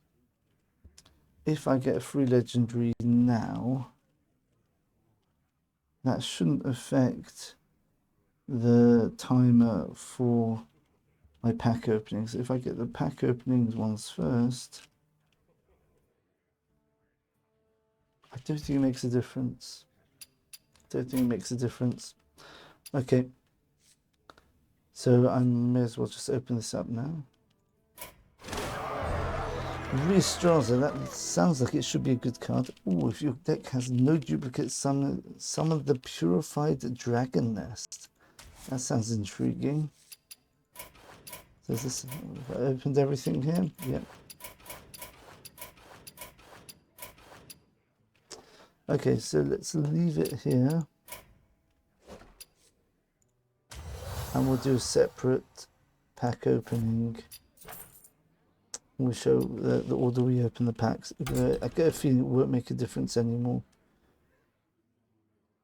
If I get a free legendary now, that shouldn't affect the timer for my pack openings. If I get the pack openings ones first, I don't think it makes a difference. Don't think it makes a difference. Okay. So I may as well just open this up now. RHEASTRAZZA, that sounds like it should be a good card. Oh, if your deck has no duplicates, summon the Purified Dragon Nest. That sounds intriguing. So is this, have I opened everything here? Yeah. Okay, so let's leave it here. And we'll do a separate pack opening. We'll show the order we open the packs. I get a feeling it won't make a difference anymore.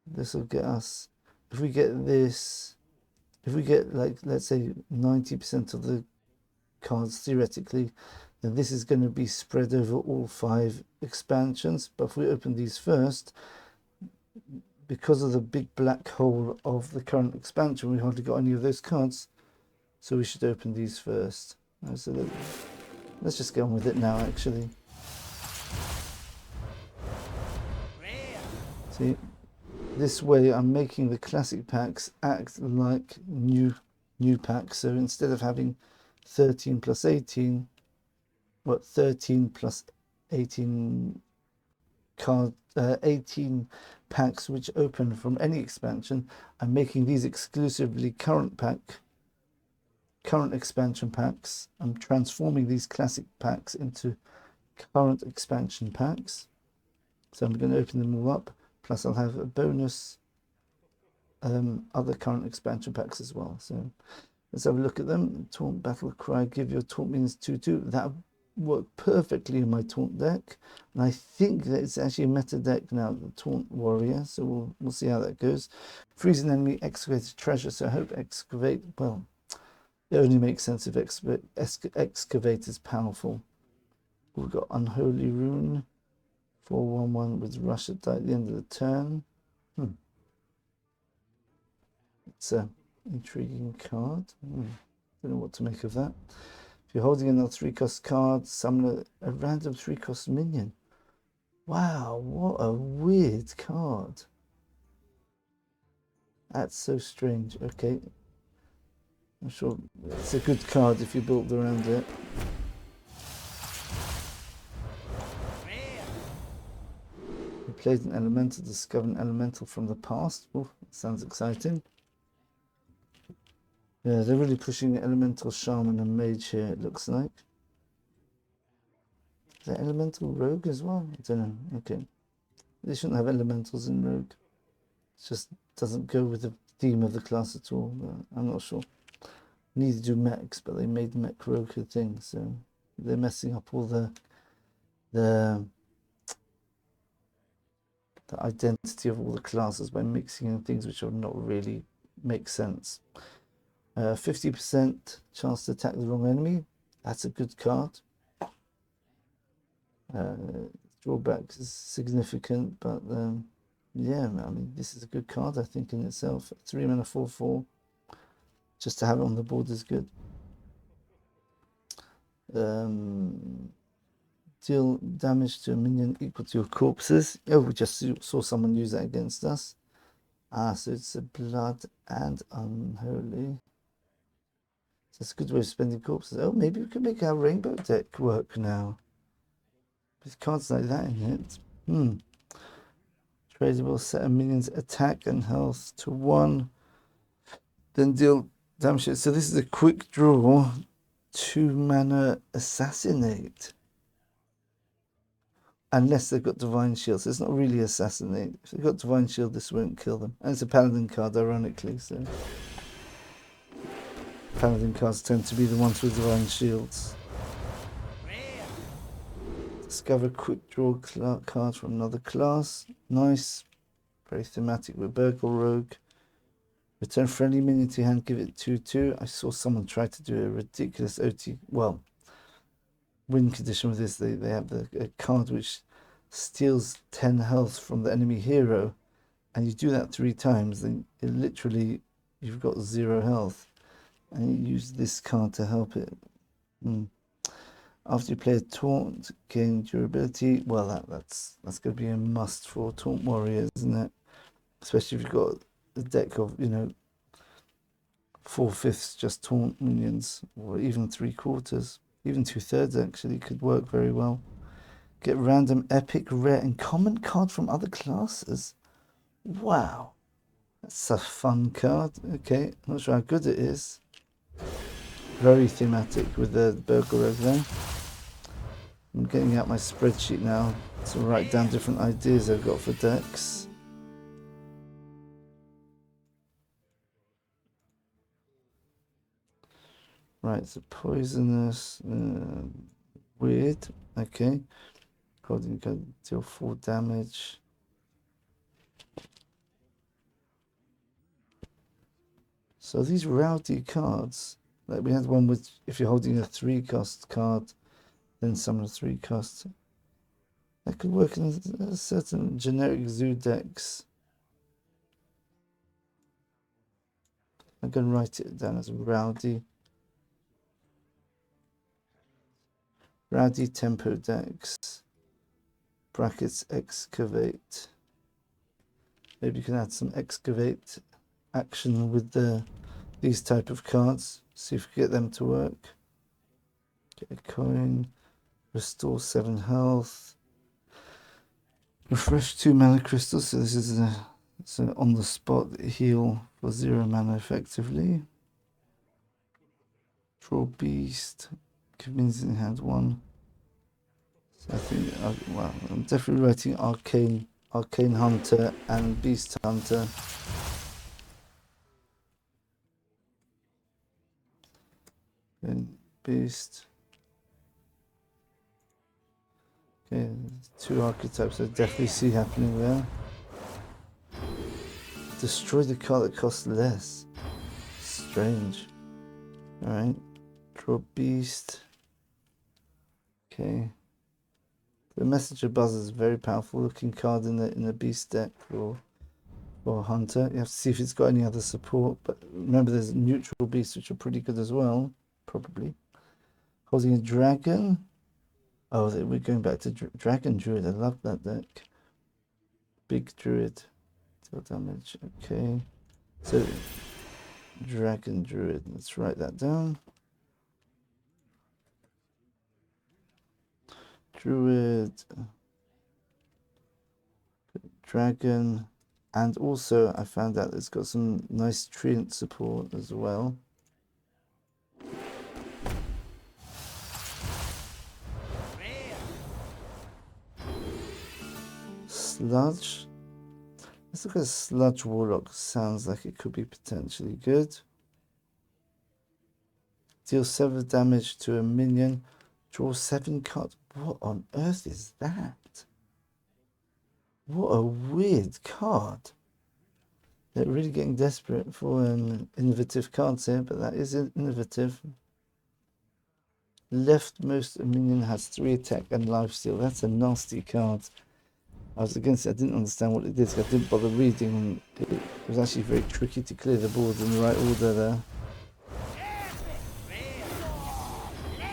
This will get us, if we get this, if we get like, let's say 90% of the cards theoretically, then this is going to be spread over all 5 expansions. But if we open these first, because of the big black hole of the current expansion, we hardly got any of those cards. So we should open these first. So let's just get on with it now, actually. See, this way I'm making the classic packs act like new packs. So instead of having 13 plus 18, what, 13 plus 18 card, 18 packs which open from any expansion, I'm making these exclusively current expansion packs. I'm transforming these classic packs into current expansion packs. So I'm going to open them all up. Plus I'll have a bonus other current expansion packs as well. So let's have a look at them. Taunt Battle Cry, give your taunt means 2/2. That worked perfectly in my taunt deck. And I think that it's actually a meta deck now, the Taunt Warrior. So we'll see how that goes. Freeze an enemy, excavated treasure. So I hope excavate, well, it only makes sense if excavate is powerful. We've got Unholy Rune. 4/1/1 with rush at the end of the turn. It's an intriguing card. Don't know what to make of that. If you're holding another 3-cost card, summon a random 3-cost minion. Wow, what a weird card. That's so strange. Okay. I'm sure it's a good card if you build around it. We played an elemental, discover an elemental from the past. Oh, sounds exciting. Yeah, they're really pushing elemental shaman and mage here, it looks like. Is that elemental rogue as well? I don't know. Okay. They shouldn't have elementals in rogue. It just doesn't go with the theme of the class at all. I'm not sure. Neither do mechs, but they made mech rogue a thing, so they're messing up all the identity of all the classes by mixing in things which are not really make sense. 50% chance to attack the wrong enemy. That's a good card. Drawback is significant, but yeah, I mean, this is a good card, I think, in itself. 3 mana 4/4. Just to have it on the board is good. Deal damage to a minion equal to your corpses. Oh, we just saw someone use that against us. So it's a blood and unholy. So that's a good way of spending corpses. Oh, maybe we can make our rainbow deck work now. With cards like that in it. Tradable, set a minion's attack and health to 1. Then deal damage. So this is a quick draw. 2 mana assassinate. Unless they've got Divine Shield. So it's not really assassinate. If they've got Divine Shield, this won't kill them. And it's a Paladin card, ironically. So Paladin cards tend to be the ones with Divine Shields. Discover quick draw card from another class. Nice. Very thematic with Burgle Rogue. Return friendly minion to your hand, give it 2/2. I saw someone try to do a ridiculous OT. Well, win condition with this. They have a card which steals 10 health from the enemy hero, and you do that 3 times, then it literally you've got 0 health, and you use this card to help it. After you play a taunt, gain durability. Well, that's going to be a must for Taunt Warriors, isn't it? Especially if you've got a deck of 4/5 just taunt minions, or even 3/4. Even 2/3 actually could work very well. Get random, epic, rare, and common card from other classes. Wow. That's a fun card. Okay, not sure how good it is. Very thematic with the burglar over there. I'm getting out my spreadsheet now to write down different ideas I've got for decks. Right, so poisonous, weird. Okay, Golden can deal 4 damage. So these rowdy cards, like we had one with if you're holding a 3-cost card, then summon a 3-cost. That could work in certain generic zoo decks. I'm going to write it down as rowdy. Rowdy tempo decks. Brackets excavate. Maybe you can add some excavate action with these type of cards. See if we get them to work. Get a coin. Restore 7 health. Refresh 2 mana crystals. So this is a on the spot heal for 0 mana effectively. Draw beast. Convincing in hand 1. So I think well, I'm definitely writing arcane hunter and beast hunter. And beast. Okay, 2 archetypes I definitely see happening there. Destroy the card that costs less. Strange. Alright. Draw beast. Okay. The Messenger Buzz is a very powerful looking card in the beast deck for hunter. You have to see if it's got any other support, but remember there's neutral beasts which are pretty good as well, probably. Holding a dragon. Oh, we're going back to Dragon Druid. I love that deck. Big Druid. Deal damage. Okay. So, Dragon Druid. Let's write that down. Druid. Dragon. And also, I found out it's got some nice treant support as well. Sludge. Let's look at Sludge Warlock. Sounds like it could be potentially good. Deal 7 damage to a minion. Draw 7 cards. What on earth is that? What a weird card. They're really getting desperate for innovative cards here, but that is innovative. Leftmost minion has 3 attack and lifesteal. That's a nasty card. I was against it. I didn't understand what it did, so I didn't bother reading. It was actually very tricky to clear the board in the right order there.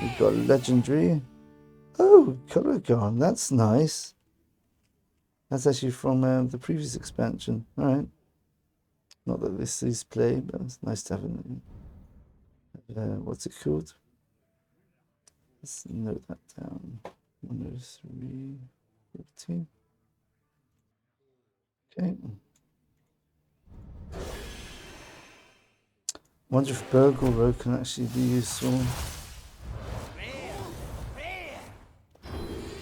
We've got legendary. Oh, KOLOGARN. That's nice. That's actually from the previous expansion. All right. Not that this is play, but it's nice to have what's it called? Let's note that down. 103, 14. Okay. Wonder if Burgle Row can actually be useful.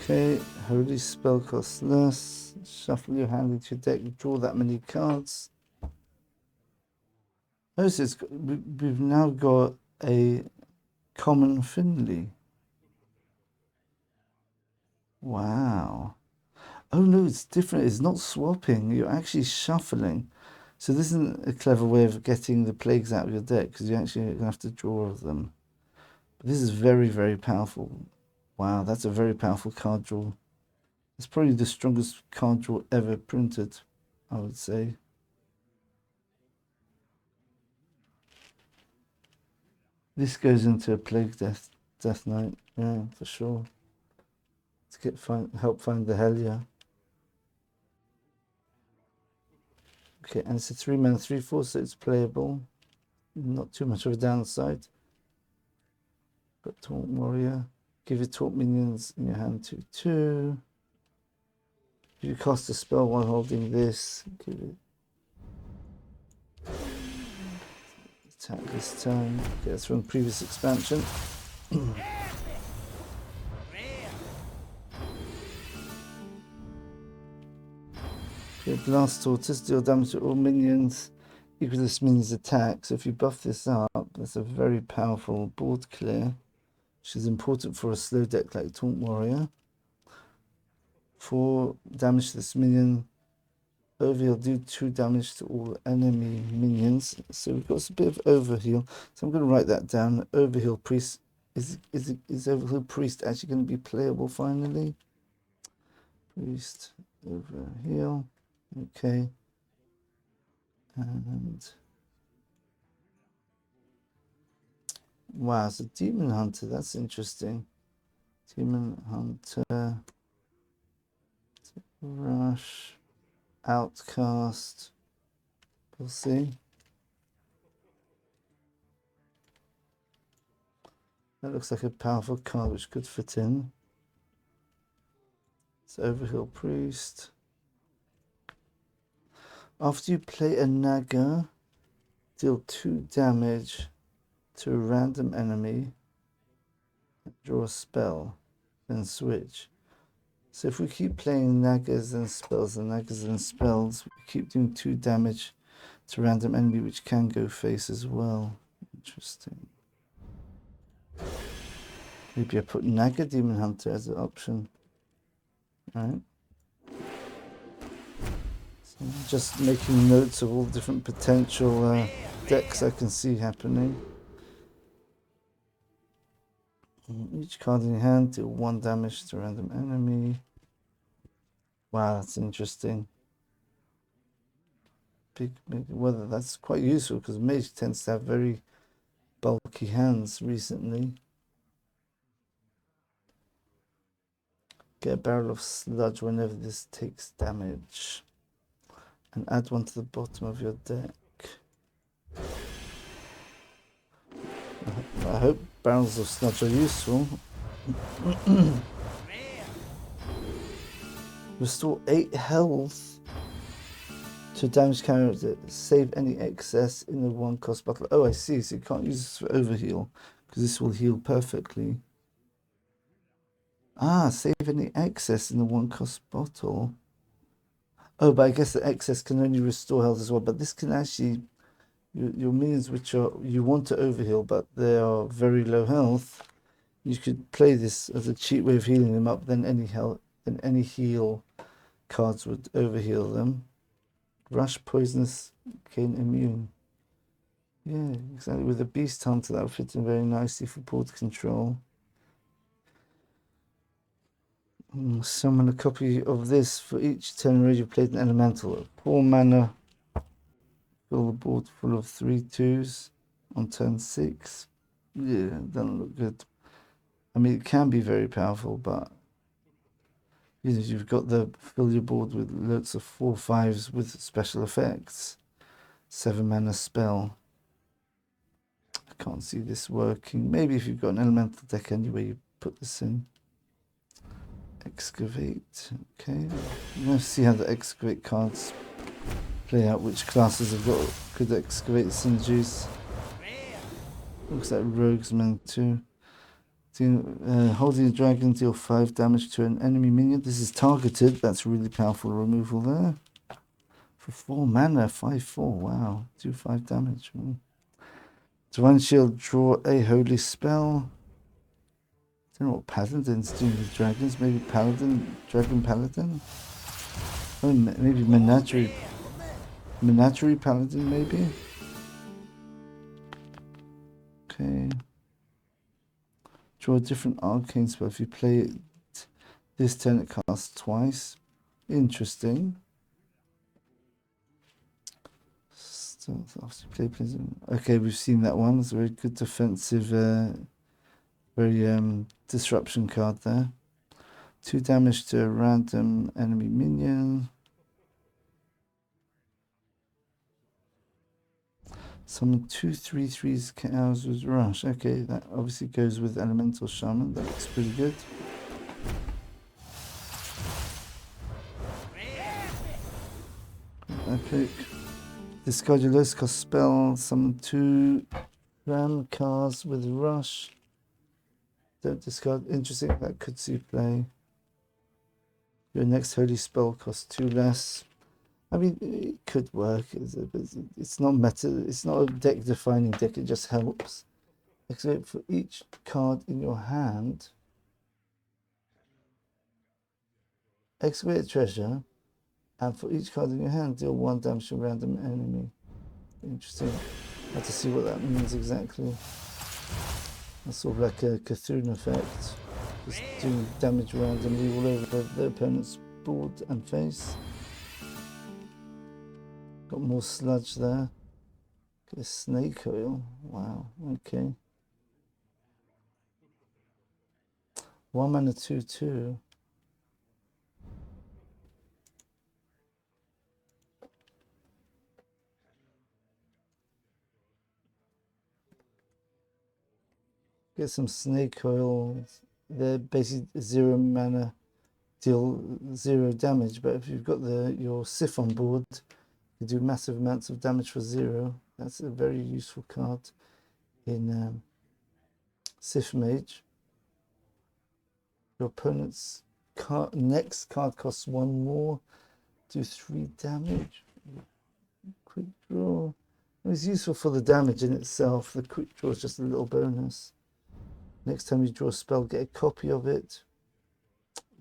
Okay, Holy Spell costs less. Shuffle your hand into your deck, draw that many cards. Notice we've now got a common Finley. Wow. Oh no, it's different. It's not swapping. You're actually shuffling. So this isn't a clever way of getting the plagues out of your deck because you actually have to draw them. But this is very, very powerful. Wow, that's a very powerful card draw. It's probably the strongest card draw ever printed, I would say. This goes into a Plague Death Knight, yeah, for sure. To help find the Hellier. Okay, and it's a 3 mana 3/4, so it's playable. Not too much of a downside. Got Taunt Warrior. Give your Taunt minions in your hand 2/2. If you cast a spell while holding this, give it attack this turn. Okay, that's from the previous expansion. Okay, Blast Tortoise, deal damage to all minions equal to this minion's attack. So if you buff this up, that's a very powerful board clear, which is important for a slow deck like Taunt Warrior. 4 damage to this minion. Overheal, do 2 damage to all enemy minions. So we've got a bit of overheal. So I'm going to write that down. Overheal Priest. Is Overheal Priest actually going to be playable finally? Priest, Overheal. Okay. And wow, so Demon Hunter, that's interesting. Demon Hunter, Rush, Outcast, we'll see. That looks like a powerful card which could fit in. It's Overheal Priest. After you play a Naga, deal 2 damage to a random enemy, draw a spell, then switch. So if we keep playing Nagas and spells and Nagas and spells, we keep doing 2 damage to random enemy, which can go face as well. Interesting. Maybe I put Naga Demon Hunter as an option. Alright. So just making notes of all the different potential decks I can see happening. Each card in your hand, deal 1 damage to a random enemy. Wow, that's interesting. Well, that's quite useful because Mage tends to have very bulky hands recently. Get a barrel of sludge whenever this takes damage. And add 1 to the bottom of your deck. I hope barrels of sludge are useful. Restore 8 health to damage character. Save any excess in the 1-cost bottle. Oh, I see. So you can't use this for overheal because this will heal perfectly. Ah, save any excess in the 1-cost bottle. Oh, but I guess the excess can only restore health as well. But this can actually, your minions which are you want to overheal, but they are very low health. You could play this as a cheap way of healing them up. Then any heal cards would overheal them. Rush, poisonous, gain immune. Yeah, exactly. With a Beast Hunter, that would fit in very nicely for board control. Summon a copy of this for each turn where you played an elemental. 4 mana. Fill the board full of 3/2s on turn 6. Yeah, doesn't look good. I mean, it can be very powerful, but you've got the fill your board with loads of 4/5s with special effects. 7 mana spell. I can't see this working. Maybe if you've got an elemental deck anyway, you put this in. Excavate. Okay. Let's see how the excavate cards play out. Which classes have got good excavate synergies. Looks like Roguesman too. Holding a dragon, deal 5 damage to an enemy minion. This is targeted. That's really powerful removal there. For 4 mana, 5/4. Wow. Do 5 damage. Divine Shield, draw a holy spell. I don't know what Paladin's doing with dragons. Maybe Paladin, Dragon Paladin? Oh, maybe Menagerie. Menagerie Paladin, maybe? Okay. Draw a different arcane spell. If you play it this turn, it casts twice. Interesting. Okay, we've seen that one. It's a very good defensive, very disruption card there. 2 damage to a random enemy minion. Summon 2/3/3s cows with rush. Okay, that obviously goes with elemental shaman. That looks pretty good. Epic. Discard your lowest cost spell. Summon 2 ram cars with rush. Don't discard. Interesting. That could see play. Your next holy spell costs 2 less. I mean, it could work. It's not meta. It's not a deck defining deck. It just helps. Except for each card in your hand, excavate a treasure, and for each card in your hand, deal 1 damage to a random enemy. Interesting. I have to see what that means exactly. That's sort of like a Cthulhu effect. Just doing damage randomly all over the opponent's board and face. Got more sludge there. Got a snake oil. Wow, okay. 1 mana 2/2. Get some snake oil. They're basically 0 mana, deal 0 damage. But if you've got your Sif on board, you do massive amounts of damage for 0. That's a very useful card in Sif Mage. Your opponent's next card costs 1 more, do 3 damage. Quick draw. It's useful for the damage in itself. The quick draw is just a little bonus. Next time you draw a spell, get a copy of it.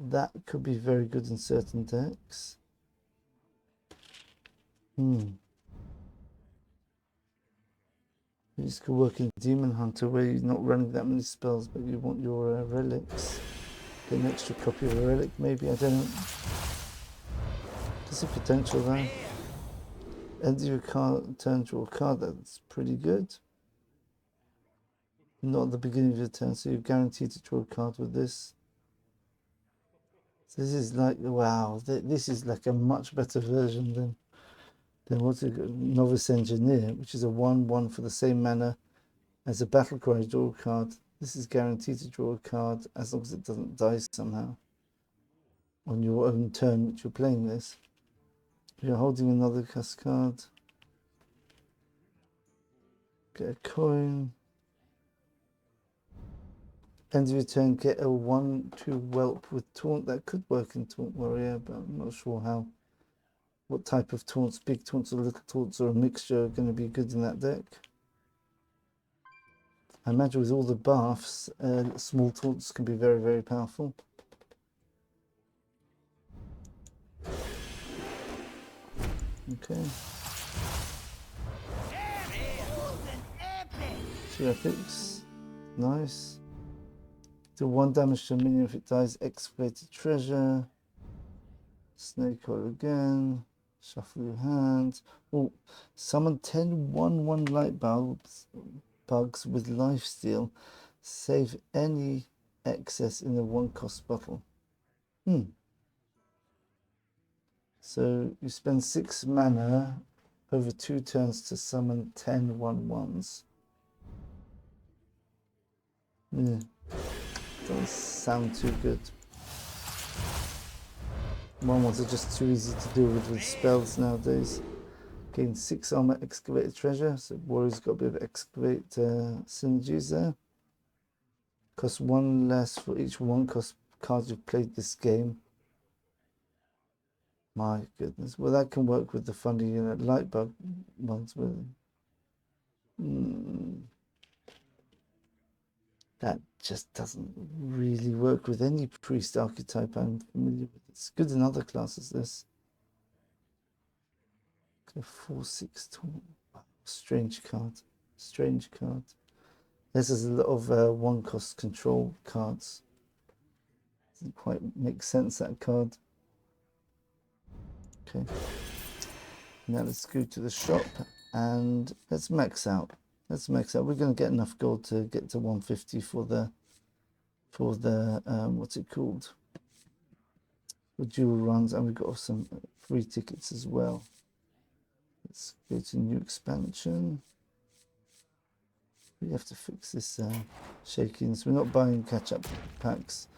That could be very good in certain decks. This could work in Demon Hunter where you're not running that many spells, but you want your relics. Get an extra copy of a relic, maybe. I don't know. There's a potential there. End of your turn, draw a card. That's pretty good. Not at the beginning of your turn, so you're guaranteed to draw a card with this. So this is like, wow, this is like a much better version than what's it, Novice Engineer, which is a 1/1 for the same mana as a battle cry, draw a card. This is guaranteed to draw a card as long as it doesn't die somehow on your own turn which you're playing this. You're holding another card. Get a coin. End of your turn, get a 1/2 whelp with taunt. That could work in Taunt Warrior, but I'm not sure what type of taunts, big taunts or little taunts or a mixture, are going to be good in that deck. I imagine with all the buffs, small taunts can be very, very powerful. Okay. 2 epics. Nice. Do 1 damage to a minion if it dies. Excavate a treasure. Snake oil again. Shuffle your hand. Oh, summon 10 1/1 light bugs with lifesteal. Save any excess in the 1-cost bottle. So you spend 6 mana over 2 turns to summon 10 1/1s. Doesn't sound too good. 1/1s are just too easy to deal with spells nowadays. Gain 6 armor, excavate a treasure. So Warrior's got a bit of excavate synergies there. Cost 1 less for each 1-cost card you've played this game. My goodness. Well, that can work with the funny light bug ones with. That just doesn't really work with any priest archetype I'm familiar with. It's good in other classes, this. Okay, 4/6 taunt. Strange card. Strange card. This is a lot of 1-cost control cards. Doesn't quite make sense, that card. Okay. Now let's go to the shop and let's max out. Let's max out. We're going to get enough gold to get to 150 for the what's it called? For dual runs, and we've got some free tickets as well. Let's go to new expansion. We have to fix this shakings. We're not buying catch-up packs.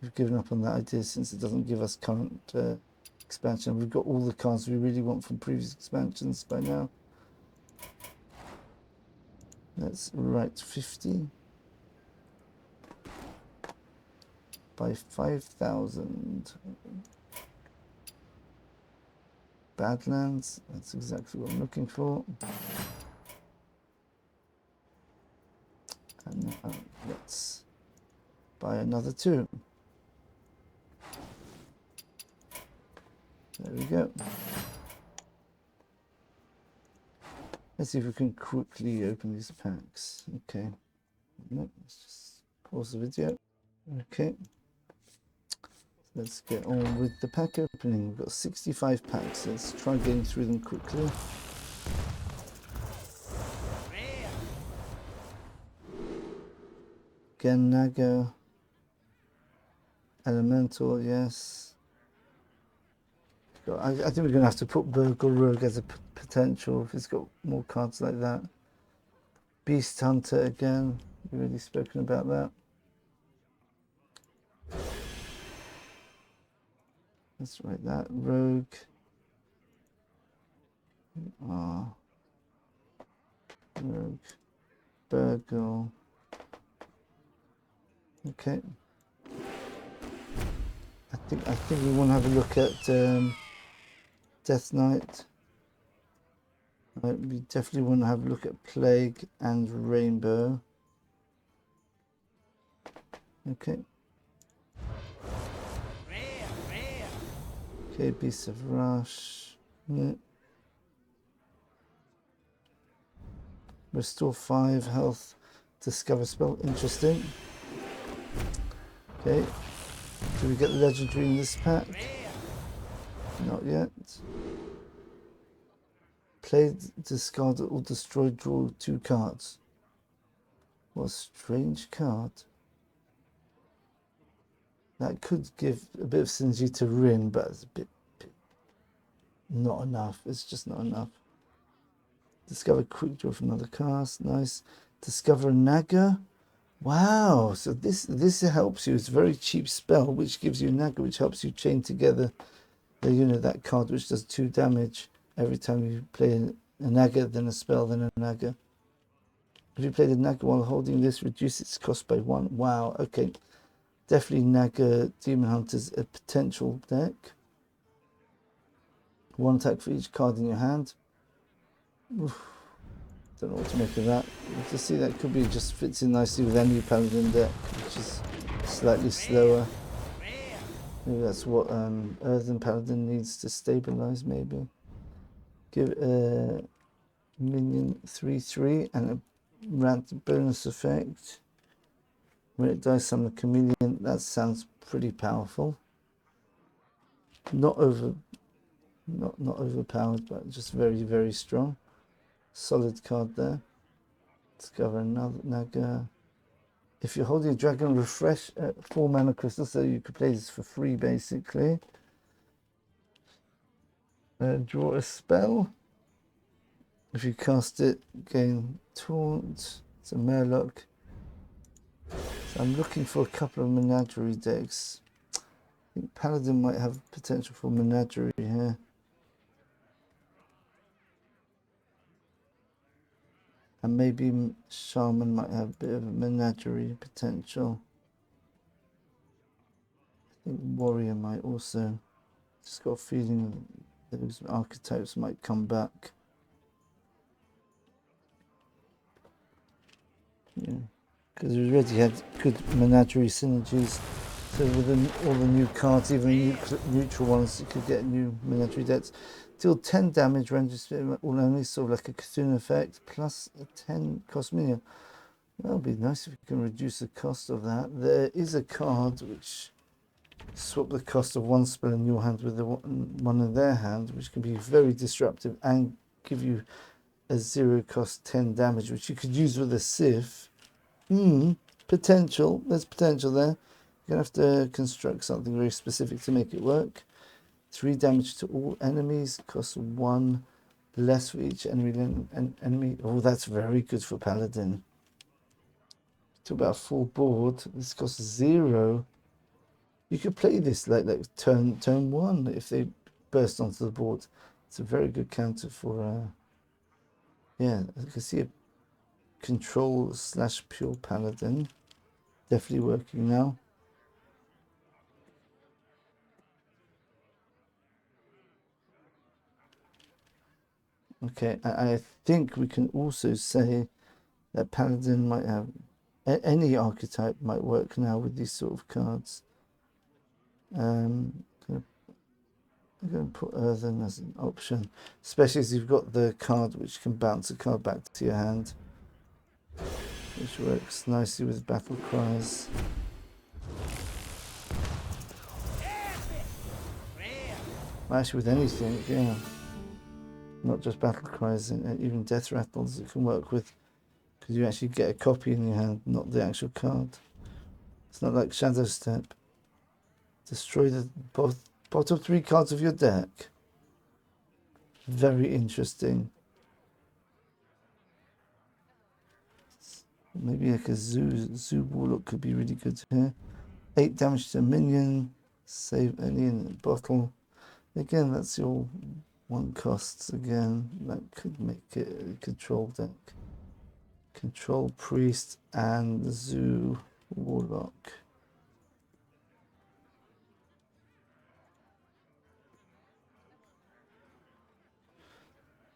We've given up on that idea since it doesn't give us current expansion. We've got all the cards we really want from previous expansions by now. Let's write 50 by 5,000. Badlands, that's exactly what I'm looking for. And now let's buy another 2. There we go. Let's see if we can quickly open these packs. Okay. No, let's just pause the video. Okay. Let's get on with the pack opening. We've got 65 packs. Let's try getting through them quickly. Again, Naga. Elemental, yes. I think we're going to have to put Burgle Rogue as a potential if it's got more cards like that. Beast Hunter again. We've already spoken about that. Let's write that. Rogue. Rogue. Burgle. Okay. I think we want to have a look at Death Knight. We definitely want to have a look at Plague and Rainbow. Okay. Okay, Beast of Rush. Yeah. Restore 5 health. Discover spell. Interesting. Okay. Do we get the legendary in this pack? Not yet. Play, discard or destroy, draw 2 cards. What a strange card. That could give a bit of synergy to Rin, but it's a bit not enough. It's just not enough. Discover Quickdraw from another cast. Nice. Discover Naga. Wow. So this helps you. It's a very cheap spell, which gives you Naga, which helps you chain together the that card which does 2 damage every time you play a Naga, then a spell, then a Naga. If you play the Naga while holding this, reduce its cost by 1. Wow. Okay. Definitely Naga Demon Hunter's a potential deck. 1 attack for each card in your hand. Oof. Don't know what to make of that. You can see that could be just fits in nicely with any Paladin deck, which is slightly slower. Maybe that's what Earthen Paladin needs to stabilize. Maybe give a minion 3/3 and a random bonus effect. When it dies, summon a chameleon. That sounds pretty powerful. Not overpowered, but just very, very strong. Solid card there. Discover another Naga. If you're holding a dragon, refresh 4 mana crystals, so you could play this for free basically. Draw a spell. If you cast it, gain taunt. It's a Murloc. So I'm looking for a couple of Menagerie decks. I think Paladin might have potential for Menagerie here. And maybe Shaman might have a bit of a Menagerie potential. I think Warrior might also. Just got a feeling those archetypes might come back. Yeah, because we already had good Menagerie synergies. So with all the new cards, even neutral ones, you could get new Menagerie decks. Deal 10 damage, ranges all only, sort of like a Cthulhu effect, plus a 10 cost minion. That would be nice if you can reduce the cost of that. There is a card which swap the cost of 1 spell in your hand with the one in their hand, which can be very disruptive and give you a 0 cost 10 damage, which you could use with a Sif. Potential. There's potential there. You're going to have to construct something very specific to make it work. 3 damage to all enemies, costs 1 less for each enemy. Oh, that's very good for Paladin. talk about a full board. This costs 0. You could play this like turn 1 if they burst onto the board. It's a very good counter for yeah, I can see a control / pure paladin. Definitely working now. Okay, I think we can also say that paladin might have any archetype might work now with these sort of cards. I'm going to put earthen as an option, especially as you've got the card which can bounce a card back to your hand, which works nicely with battle cries. Actually, with anything, yeah. Not just battle cries, even death rattles it can work with, because you actually get a copy in your hand, not the actual card. It's not like Shadow Step. Destroy the bottom 3 cards of your deck. Very interesting. Maybe like a zoo warlock could be really good here. 8 damage to a minion. Save alien bottle. Again, that's your 1 costs again. That could make it a control deck. Control priest and zoo warlock.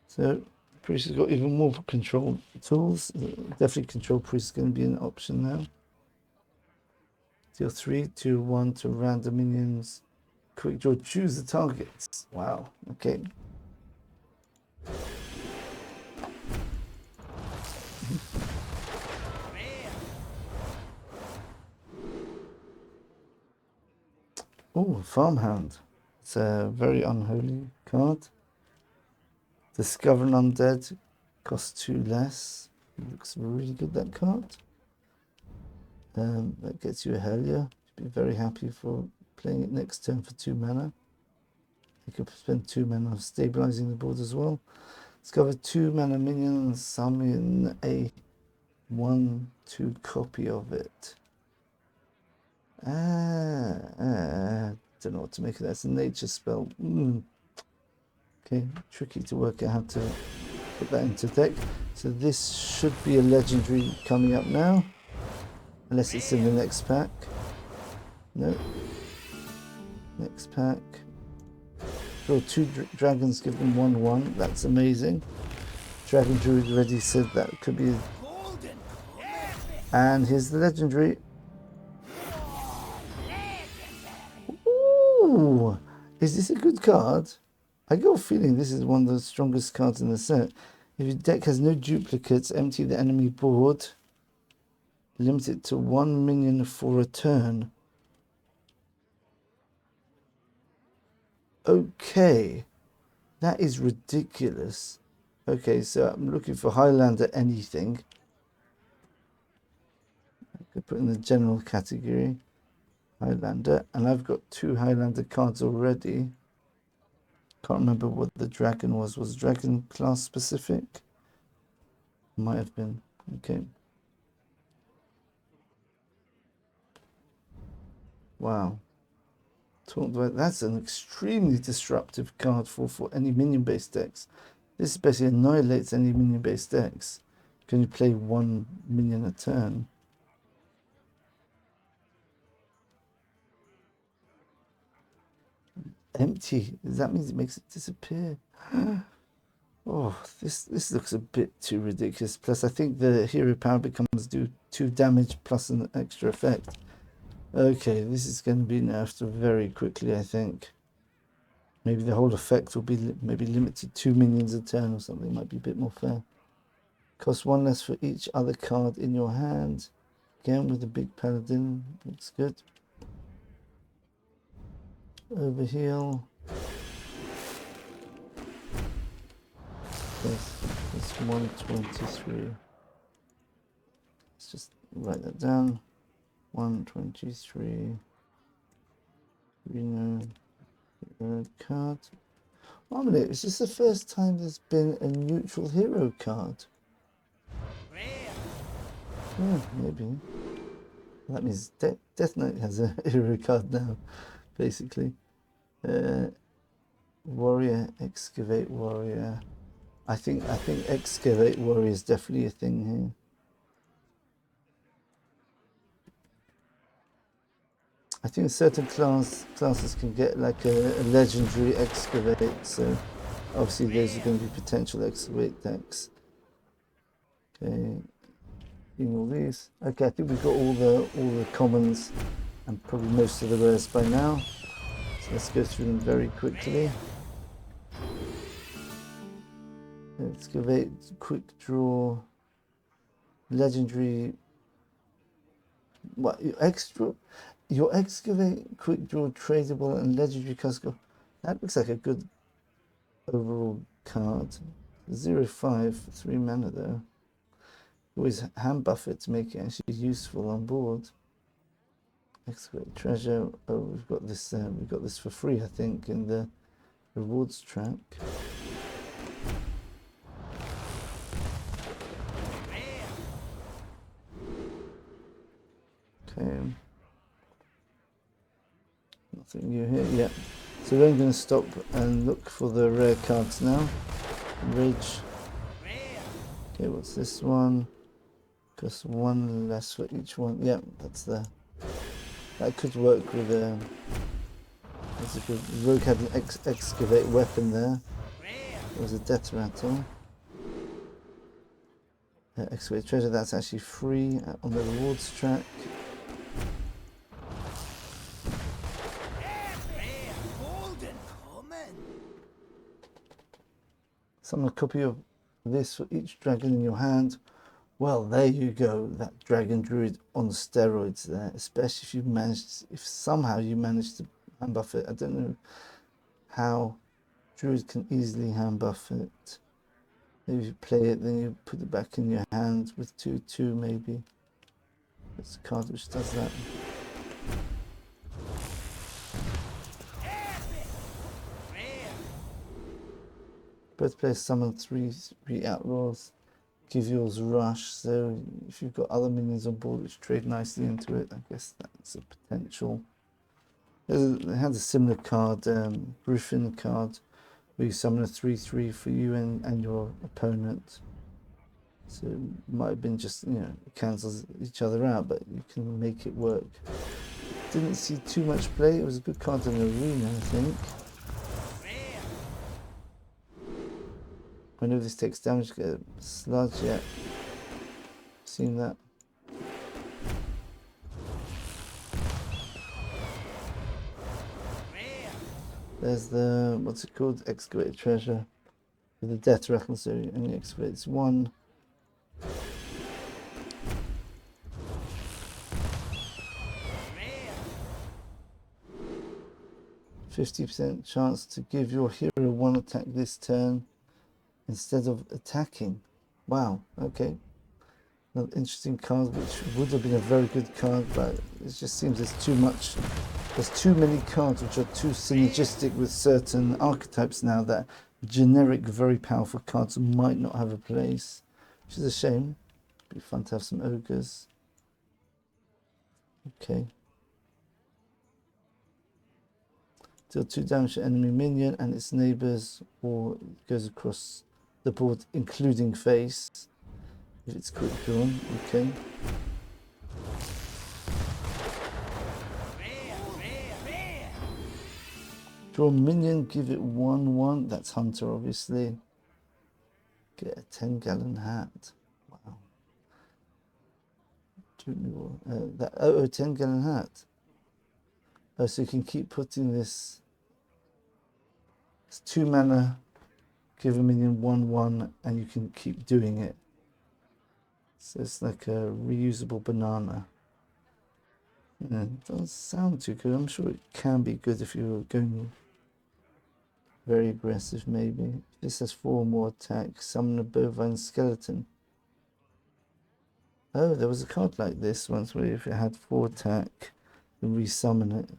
So priest has got even more control tools. Definitely control priest is going to be an option now. Deal 3, 2, 1 to random minions. Quick draw, choose the targets. Wow, okay. Oh, Farmhound. It's a very unholy card. Discover an undead. Costs 2 less. Looks really good, that card. That gets you a Hellier. You'd be very happy for playing it next turn for 2 mana. You could spend 2 mana stabilizing the board as well. Discover 2 mana minions, summon a 1/2 copy of it. Don't know what to make of that. It's a nature spell. Okay, tricky to work out how to put that into deck. So this should be a legendary coming up now. Unless it's in the next pack. No. Next pack. Draw 2 dragons, give them 1/1. That's amazing. Dragon Druid already said that could be. And here's the legendary. Ooh! Is this a good card? I got a feeling this is one of the strongest cards in the set. If your deck has no duplicates, empty the enemy board. Limit it to 1 minion for a turn. Okay. That is ridiculous. Okay, so I'm looking for Highlander anything. I could put in the general category. Highlander. And I've got 2 Highlander cards already. Can't remember what the dragon was. Was dragon class specific? Might have been. Okay. Wow. Talked about, that's an extremely disruptive card for any minion based decks. This basically annihilates any minion based decks. Can you play 1 minion a turn? Empty. That means it makes it disappear. Oh, this looks a bit too ridiculous. Plus, I think the hero power becomes do 2 damage plus an extra effect. Okay, this is going to be nerfed very quickly, I think. Maybe the whole effect will be maybe limited to 2 minions a turn or something. Might be a bit more fair. Cost 1 less for each other card in your hand. Again, with the big paladin. Looks good. Overheal. That's 123. Let's just write that down. 123. Reno card. 1 minute, is this the first time there's been a neutral hero card? Yeah, maybe. That means Death Knight has a hero card now, basically. Warrior, Excavate Warrior. I think Excavate Warrior is definitely a thing here. I think certain classes can get like a legendary Excavate, so obviously those are going to be potential Excavate decks. Okay, doing all these. Okay, I think we've got all the commons and probably most of the rares by now. So let's go through them very quickly. Excavate, Quickdraw, legendary. What your Excavate, Quickdraw, tradable, and legendary Cusco. That looks like a good overall card. 0/5, 3 mana though. Always hand buff it to make it actually useful on board. Excavate treasure. Oh, we've got this. We got this for free, I think, in the rewards track. Okay. Nothing new here. Yeah. So we're going to stop and look for the rare cards now. Ridge. Okay, what's this one? Just one less for each one. Yeah, that's the. That could work with a. That's a good. Rogue had an excavate weapon there. There was a death rattle. Excavate treasure. That's actually free on the rewards track. Summon a copy of this for each dragon in your hand. Well, there you go. That dragon druid on steroids there. Especially if somehow you manage to hand buff it. I don't know how druid can easily hand buff it. Maybe you play it, then you put it back in your hand with 2/2 maybe. It's a card which does that. Both players summon three outlaws, give yours rush, so if you've got other minions on board which trade nicely into it, I guess that's a potential. It has a similar card, Griffin card, where you summon a 3/3 for you and your opponent. So it might have been just, you know, it cancels each other out, but you can make it work. Didn't see too much play. It was a good card in the arena, I think. I know this takes damage to get a sludge yet. Seen that. There's the, what's it called? Excavated treasure. With the death rattle, so it only excavates one. %50 chance to give your hero one attack this turn instead of attacking. Wow, okay. An interesting card, which would have been a very good card, but it just seems there's too much. There's too many cards which are too synergistic with certain archetypes now that generic, very powerful cards might not have a place, which is a shame. It'd be fun to have some ogres. Okay. Deal 2 damage to enemy minion and its neighbours, or it goes across the board, including face, if it's quick drawn. Okay. Draw minion, give it 1/1. That's Hunter, obviously. Get a 10-gallon hat. Wow. 10-gallon hat. Oh, so you can keep putting this. It's 2 mana. Give a minion 1/1, and you can keep doing it. So it's like a reusable banana. Yeah, it doesn't sound too good. I'm sure it can be good if you're going very aggressive, maybe. This has 4 more attacks. Summon a bovine skeleton. Oh, there was a card like this once where if it had 4 attack, you resummon it.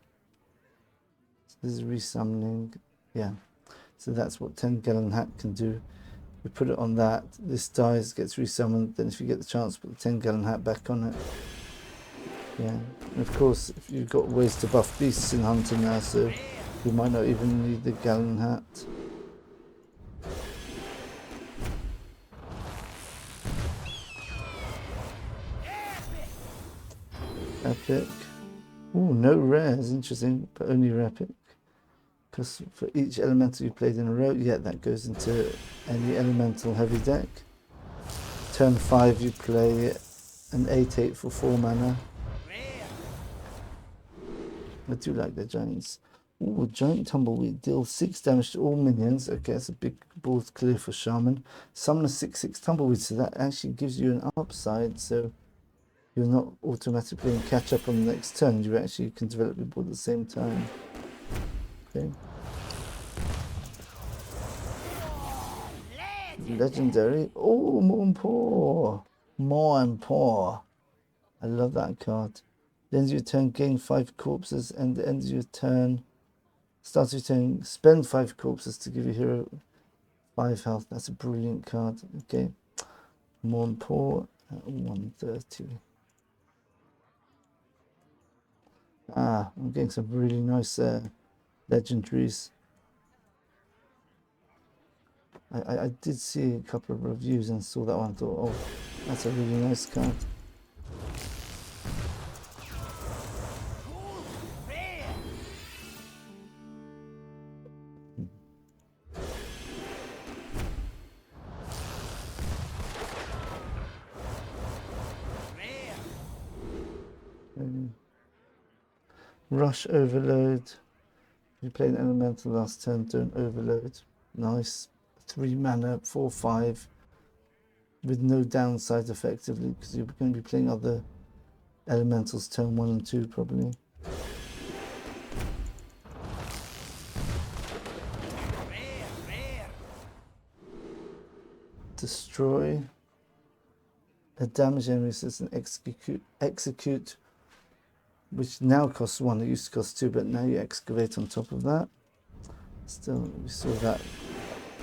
So this is resummoning. Yeah. So that's what 10-gallon hat can do. We put it on that. This dies, gets resummoned. Then if you get the chance, put the 10-gallon hat back on it. Yeah, and of course, if you've got ways to buff beasts in Hunter now, so you might not even need the Gallon hat. Epic. Oh, no rares, interesting, but only epic. Because for each elemental you played in a row, yeah, that goes into any elemental heavy deck. Turn 5 you play an 8/8 for 4 mana. I do like the giants. Ooh, giant tumbleweed deals 6 damage to all minions. Okay, that's a big board clear for Shaman. Summon a 6/6 tumbleweed, so that actually gives you an upside, so you're not automatically in catch up on the next turn. You actually can develop your board at the same time. Okay. Legendary. Oh, more and poor. I love that card. The end of your turn, gain 5 corpses, and the end of your turn, start your turn, spend 5 corpses to give your hero 5 health. That's a brilliant card. Okay. More and poor at 130. Ah, I'm getting some really nice legendaries. I did see a couple of reviews and saw that one and thought, oh, that's a really nice card. Rush overload. If you play an elemental last turn, don't overload. Nice. 3 mana, 4/5, with no downside effectively, because you're going to be playing other elementals turn 1 and 2 probably. Destroy. A damage enemy system, execute, which now costs 1. It used to cost 2, but now you excavate on top of that. Still, we saw that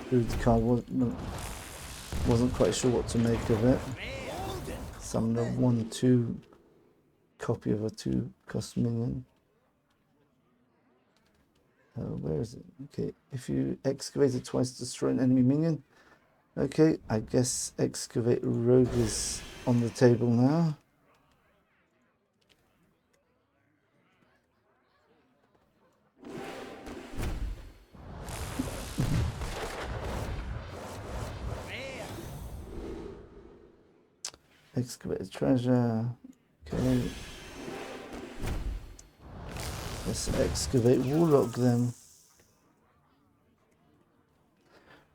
good card wasn't quite sure what to make of it. Summon a 1/2 copy of a 2 cost minion. Where is it? Okay, if you excavate it twice, destroy an enemy minion. Okay, I guess excavate rogue is on the table now. Excavate treasure. Okay. Let's excavate warlock then.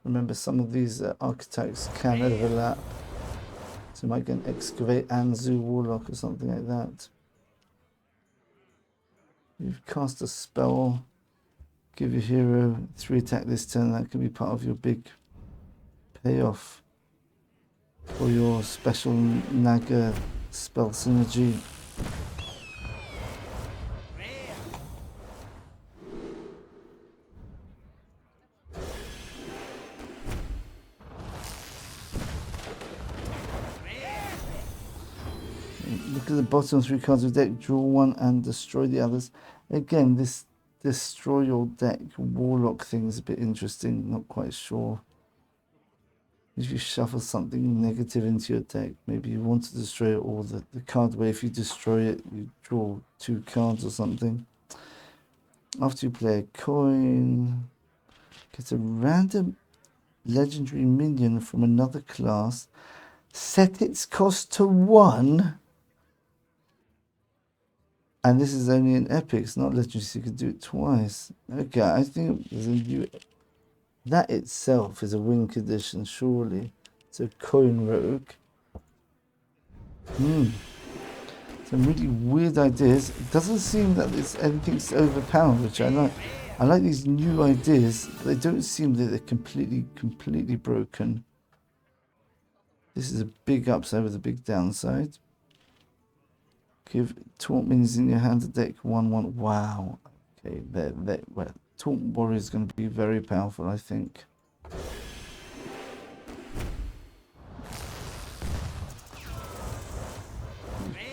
Remember, some of these archetypes can overlap. So you might get an excavate Anzu warlock or something like that. You've cast a spell. Give your hero 3 attack this turn. That could be part of your big payoff for your special Naga spell synergy. Look at the bottom 3 cards of the deck, draw 1 and destroy the others. Again, this destroy your deck warlock thing is a bit interesting, not quite sure. If you shuffle something negative into your deck, maybe you want to destroy it, or the card where if you destroy it, you draw 2 cards or something. After you play a coin, get a random legendary minion from another class, set its cost to 1. And this is only an epic, it's not legendary, so you can do it twice. Okay, I think there's a new... That itself is a win condition, surely. It's a coin rogue. Some really weird ideas. It doesn't seem that it's anything's overpowered, which I like. I like these new ideas. They don't seem that they're completely broken. This is a big upside with a big downside. Give taunt minions in your hand to deck 1/1. Wow. Okay, well, Taunt Warrior is going to be very powerful, I think.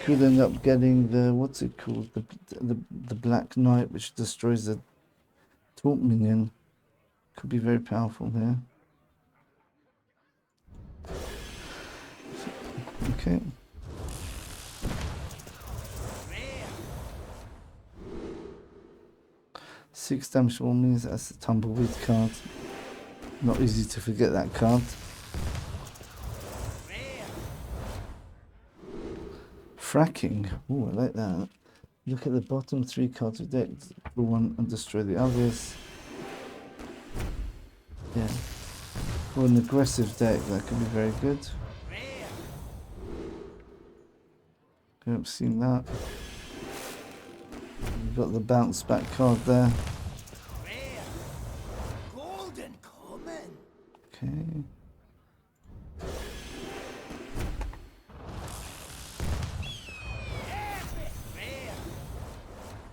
could end up getting the, what's it called, the Black Knight, which destroys the taunt minion. Could be very powerful here. Okay. Six damage to all means. That's the tumbleweed card. Not easy to forget that card. Fracking. Oh, I like that. Look at the bottom 3 cards of deck. Draw one and destroy the others. Yeah. For an aggressive deck, that could be very good. Haven't seen that. You've got the bounce back card there. Golden common. Okay.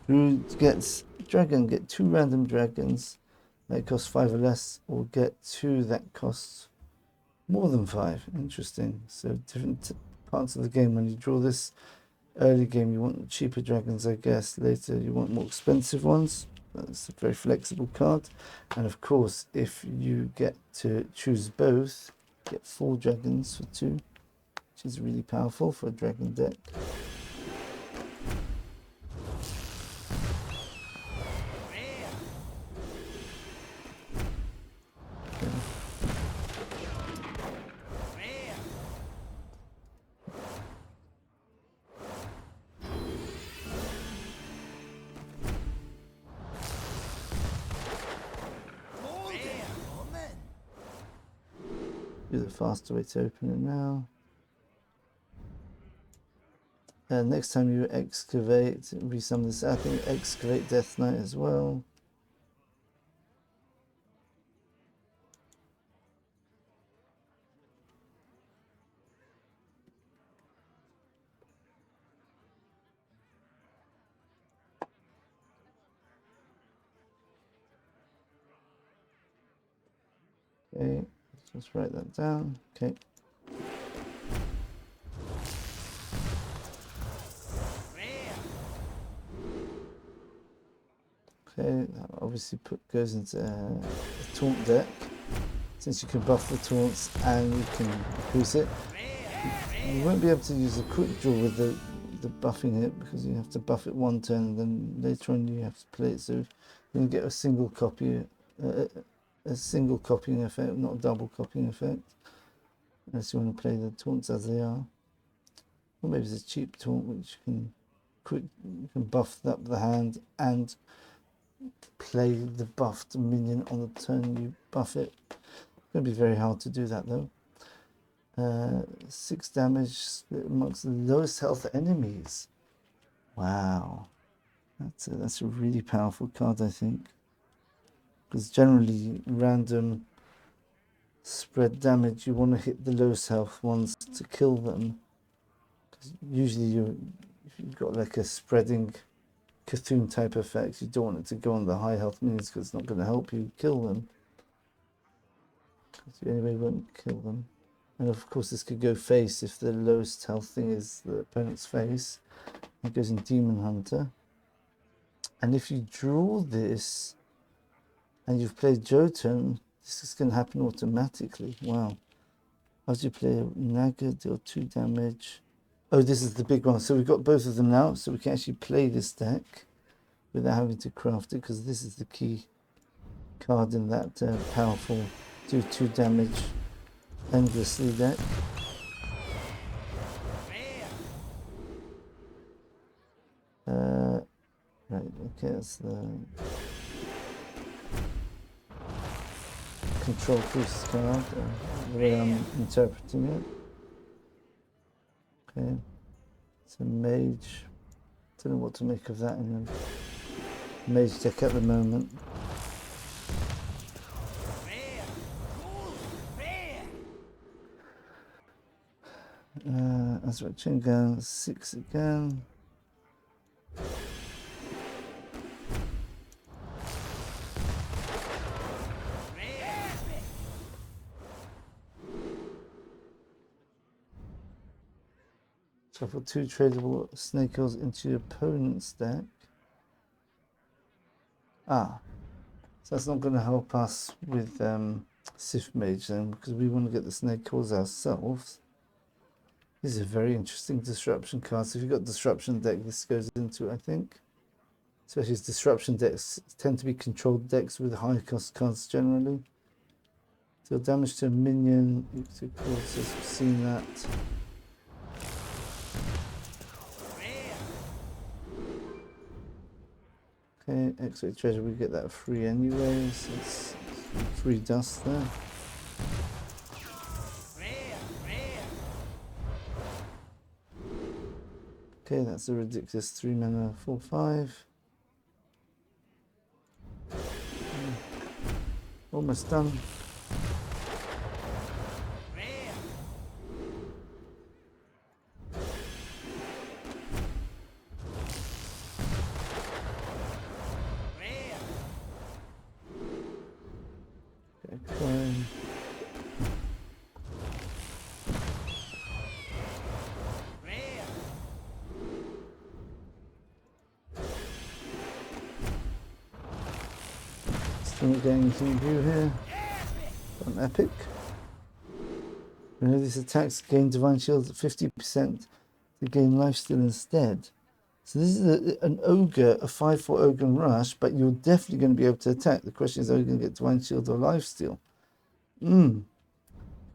Who gets dragon? Get 2 random dragons that cost 5 or less, or get 2 that cost more than 5. Interesting. So different parts of the game. When you draw this early game, you want cheaper dragons, I guess. Later, you want more expensive ones. That's a very flexible card. And of course, if you get to choose both, get 4 dragons for 2, which is really powerful for a dragon deck. Do the faster way to open it now. Next time you excavate, resummon this. I think excavate Death Knight as well. Okay, let's write that down. Okay. Okay, that obviously goes into a taunt deck, since you can buff the taunts and you can increase it. You won't be able to use a quick draw with the buffing it, because you have to buff it 1 turn and then later on you have to play it, so you can get a single copy, a single copying effect, not a double copying effect, unless you want to play the taunts as they are. Or maybe it's a cheap taunt which you can buff up the hand and play the buffed minion on the turn you buff it. It's going to be very hard to do that though. 6 damage split amongst the lowest health enemies. Wow, that's a really powerful card, I think, because generally random spread damage, you want to hit the lowest health ones to kill them. Usually if you've got like a spreading Cthulhu type effect, you don't want it to go on the high health minions, because it's not going to help you kill them, because you anyway won't kill them. And of course this could go face if the lowest health thing is the opponent's face. It goes in Demon Hunter. And if you draw this and you've played Jotun, this is going to happen automatically. Wow. As you play Naga, deal 2 damage. Oh, this is the big one. So we've got both of them now, so we can actually play this deck without having to craft it, because this is the key card in that powerful do 2 damage endlessly deck. Right, okay, that's the control priest card, the way I'm interpreting it. Okay, it's a mage. Don't know what to make of that in a mage deck at the moment. That's right, chain gun 6 again. Shuffle 2 tradable snake oils into your opponent's deck. Ah, so that's not going to help us with Sith Mage then, because we want to get the snake oils ourselves. This is a very interesting disruption card. So if you've got disruption deck, this goes into it, I think. Especially as disruption decks tend to be controlled decks with high cost cards generally. Deal damage to a minion. Of course, we've seen that. Okay, X-Ray Treasure, we get that free anyway, so it's free dust there. Okay, that's a ridiculous 3 mana 4/5. Almost done. Coin. Still not getting anything new here. An epic. Remember, these attacks gain divine shield at 50% to gain lifesteal instead. So this is an ogre, a 5/4 ogre and rush, but you're definitely going to be able to attack. The question is, are you going to get divine shield or lifesteal? The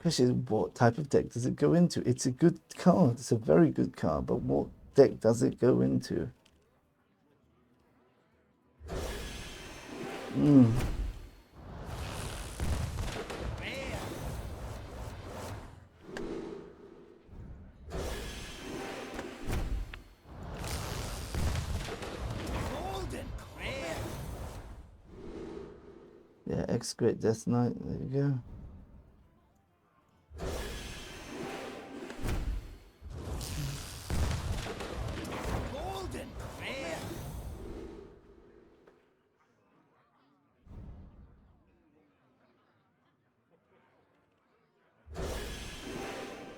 question is, what type of deck does it go into? It's a good card. It's a very good card, but what deck does it go into? Yeah, X-Great Death Knight. There you go.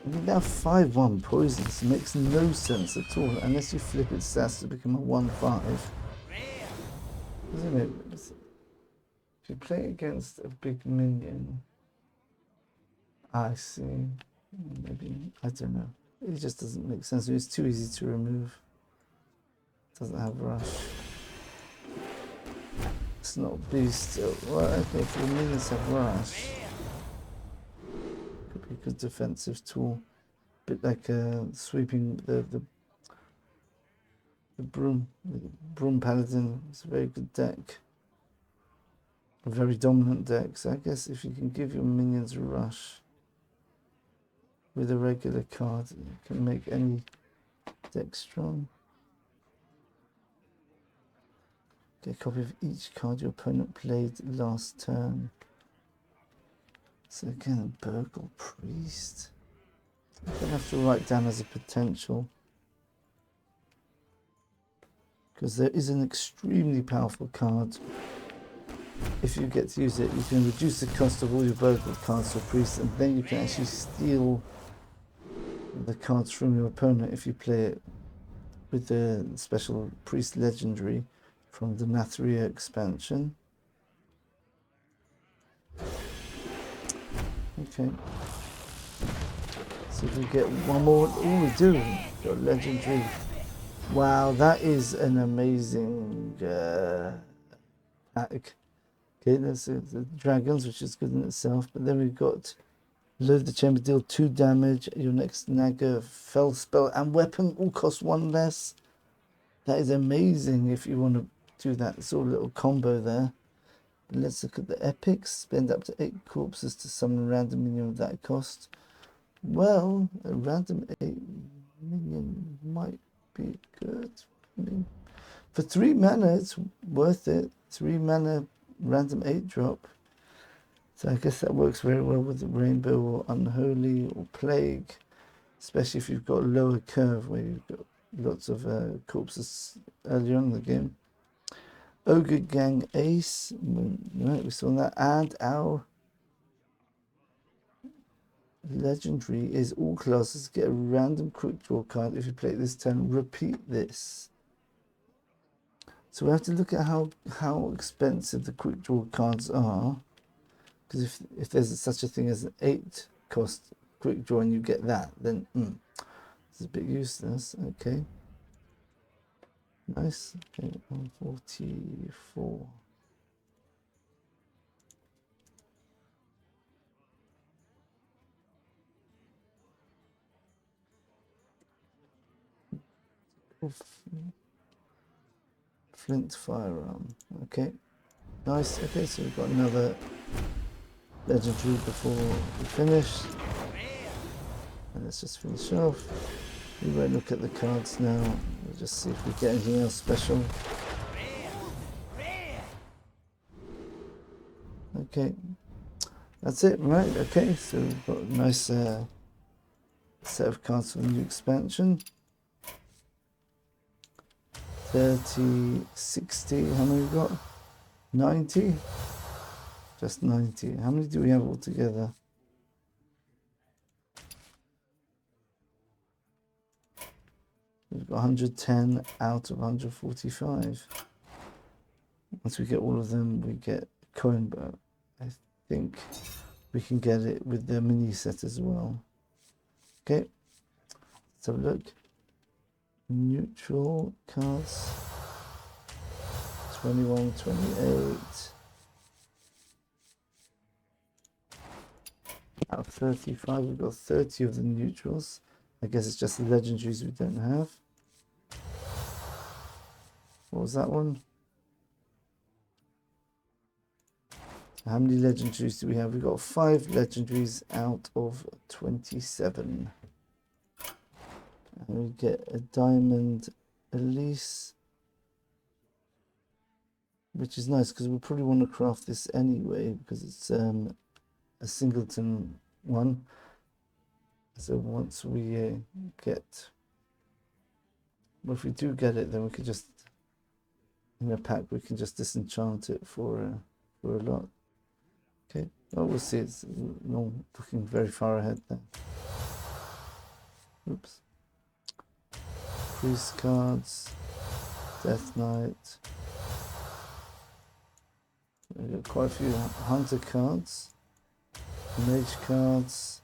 You now 5/1 poisons. It makes no sense at all unless you flip its stats to become a 1/5. Doesn't it? If you play against a big minion, I see. Maybe, I don't know. It just doesn't make sense. It's too easy to remove. Doesn't have rush. It's not beast. Well, okay, if the minions have rush, could be a good defensive tool. A bit like sweeping the broom paladin. It's a very good deck. A very dominant deck. So I guess if you can give your minions a rush with a regular card, you can make any deck strong. Get a copy of each card your opponent played last turn. So again, a Burgle Priest. I'm going to have to write down as a potential, because there is an extremely powerful card. If you get to use it, you can reduce the cost of all your Burgle cards for Priest, and then you can actually steal the cards from your opponent if you play it with the special Priest Legendary from the Nathria expansion. Okay. So if we get one more, oh, we do. Got Legendary. Wow, that is an amazing pack. Okay, that's the dragons, which is good in itself. But then we've got Load the Chamber, deal 2 damage. Your next Naga Fell Spell and Weapon all cost 1 less. That is amazing if you want to do that sort of little combo there. But let's look at the epics. Spend up to 8 corpses to summon a random minion of that cost. Well, a random 8 minion might be good. I mean, for 3 mana, it's worth it. 3 mana, random 8 drop. So I guess that works very well with the Rainbow or Unholy or Plague, especially if you've got a lower curve where you've got lots of corpses earlier on in the game. Ogre Gang Ace, right, we saw that, and our legendary is all classes get a random quick draw card if you play it this turn. Repeat this. So we have to look at how expensive the quick draw cards are. Because if there's such a thing as an 8 cost quick draw and you get that, then it's a bit useless. Okay. Nice. Okay, 144. Flint firearm. Okay. Nice. Okay, so we've got another legendary before we finish. And let's just finish off. We won't look at the cards now. We'll just see if we get anything else special. Okay. That's it, right? Okay, so we've got a nice set of cards for the new expansion. 30, 60, how many we got? 90? Just 90. How many do we have altogether? We've got 110 out of 145. Once we get all of them, we get a coin, but I think we can get it with the mini set as well. Okay, let's have a look. Neutral cards. 21, 28. Out of 35, we've got 30 of the neutrals. I guess it's just the legendaries we don't have. What was that one? How many legendaries do we have? We've got 5 legendaries out of 27. And we get a diamond Elise, which is nice because we probably want to craft this anyway because it's a singleton one. So once we get, well, if we do get it, then we could just, in a pack, we can just disenchant it for a lot. Okay, well, we'll see. It's not looking very far ahead there. Oops. Priest cards, Death Knight. We've got quite a few Hunter cards, Mage cards,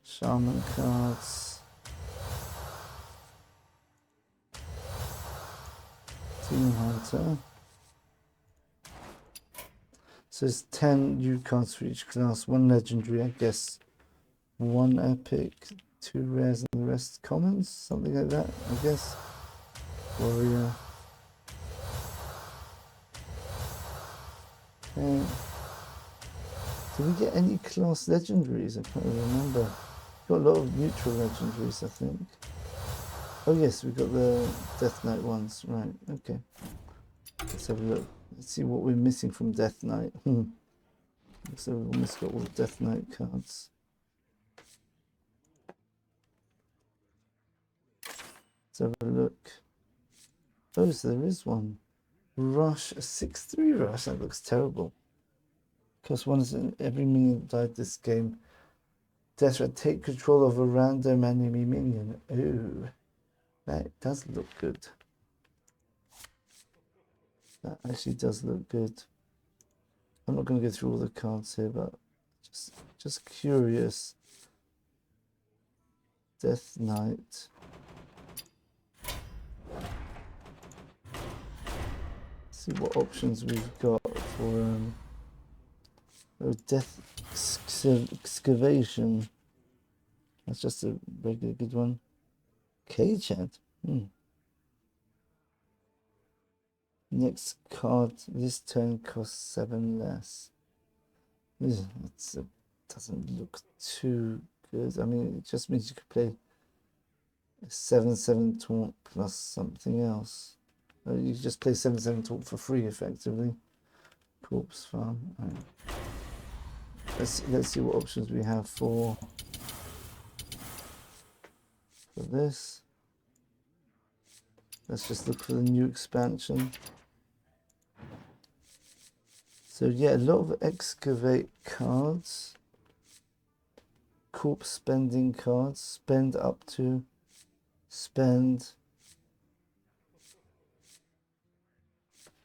Shaman cards, Team Hunter. So there's 10 new cards for each class, 1 legendary, I guess, 1 epic, 2 rares and the rest commons, something like that, I guess. Warrior. Okay. Did we get any class legendaries? I can't remember. Got a lot of neutral legendaries, I think. Oh yes, we got the Death Knight ones, right, okay. Let's have a look. Let's see what we're missing from Death Knight. So we've almost got all the Death Knight cards. Let's have a look. Oh, so there is one. Rush, a 6/3 rush. That looks terrible. Because one is in every minion that died this game. Death Threat, take control of a random enemy minion. Ooh, that does look good. That actually does look good. I'm not going to go through all the cards here, but just curious. Death Knight. See what options we've got for Death Excavation. That's just a regular good one. Cage Head. Next card this turn costs 7 less. Doesn't look too good. I mean, it just means you could play a 7/7 taunt plus something else. You just play 7/7 taunt for free, effectively. Corpse Farm. Right. Let's see what options we have for this. Let's just look for the new expansion. So yeah, a lot of excavate cards. corpse spending cards. Spend up to. Spend.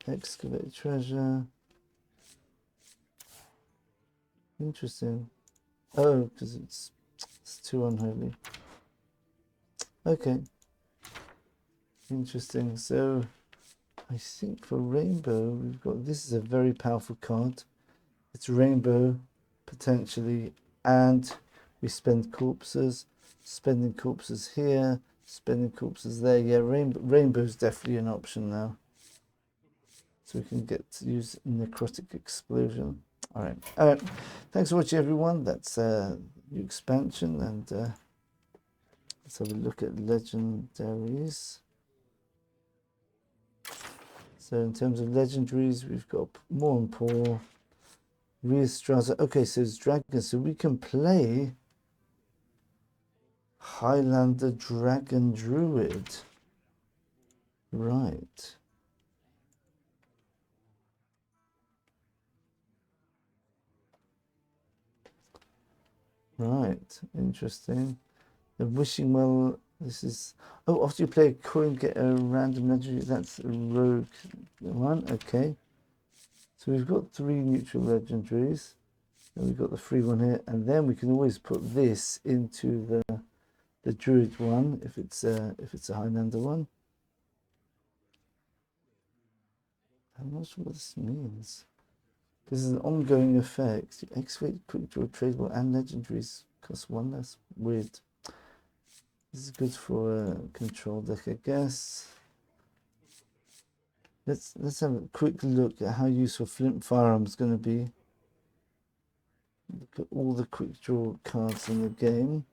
Excavate treasure. Interesting. Oh, because it's too unholy. Okay. Interesting. So I think for rainbow we've got, this is a very powerful card. It's rainbow potentially, and we spend corpses, spending corpses here, spending corpses there. Yeah, rainbow's definitely an option now. So we can get to use necrotic explosion. All right. Thanks for watching, everyone. That's new expansion, and let's have a look at legendaries. So in terms of legendaries, we've got more and poor. RHEASTRAZZA. Okay, so it's dragon. So we can play Highlander Dragon Druid. Right. Right. Interesting. The wishing well. This is. Oh, after you play a coin, get a random legendary. That's a rogue one. Okay. So we've got 3 neutral legendaries. And we've got the free one here, and then we can always put this into the druid one if it's a Highlander one. I'm not sure what this means. This is an ongoing effect. You activate Quickdraw, tradable, and legendaries. Cost 1 less. Weird. This is good for a control deck, I guess. Let's have a quick look at how useful Flint Firearm is going to be. Look at all the quick draw cards in the game.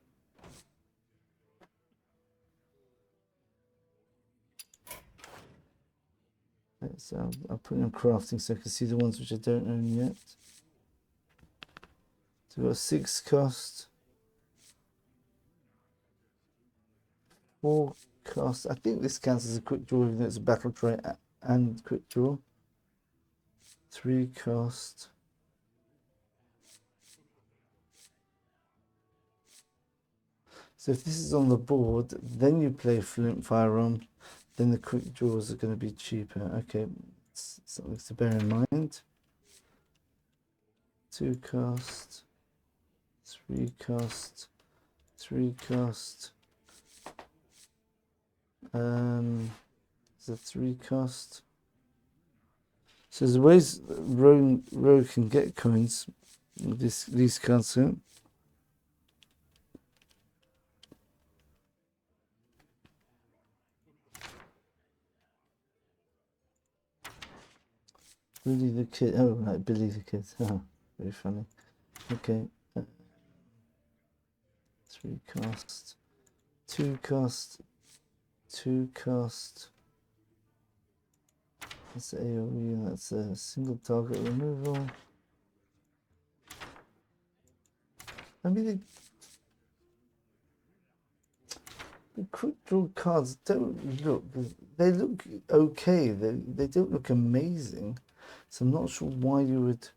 So I'll put it on crafting so I can see the ones which I don't own yet. So we've got 6 cost, 4 cost. I think this counts as a quick draw, even though it's a battle tray and quick draw. 3 cost. So if this is on the board, then you play Flint Firearm, then the quick draws are going to be cheaper. Okay, it's something to bear in mind. 2 cost, 3 cost, 3 cost. Is a 3 cost. So there's ways rogue can get coins with these cards here. Billy the Kid. Oh, right, Billy the Kid. Oh, very funny. Okay. 3 cost. 2 cost. 2 cost. That's AoE. That's a single target removal. I mean, the quick draw cards don't look. They look okay. They don't look amazing. So I'm not sure why you would.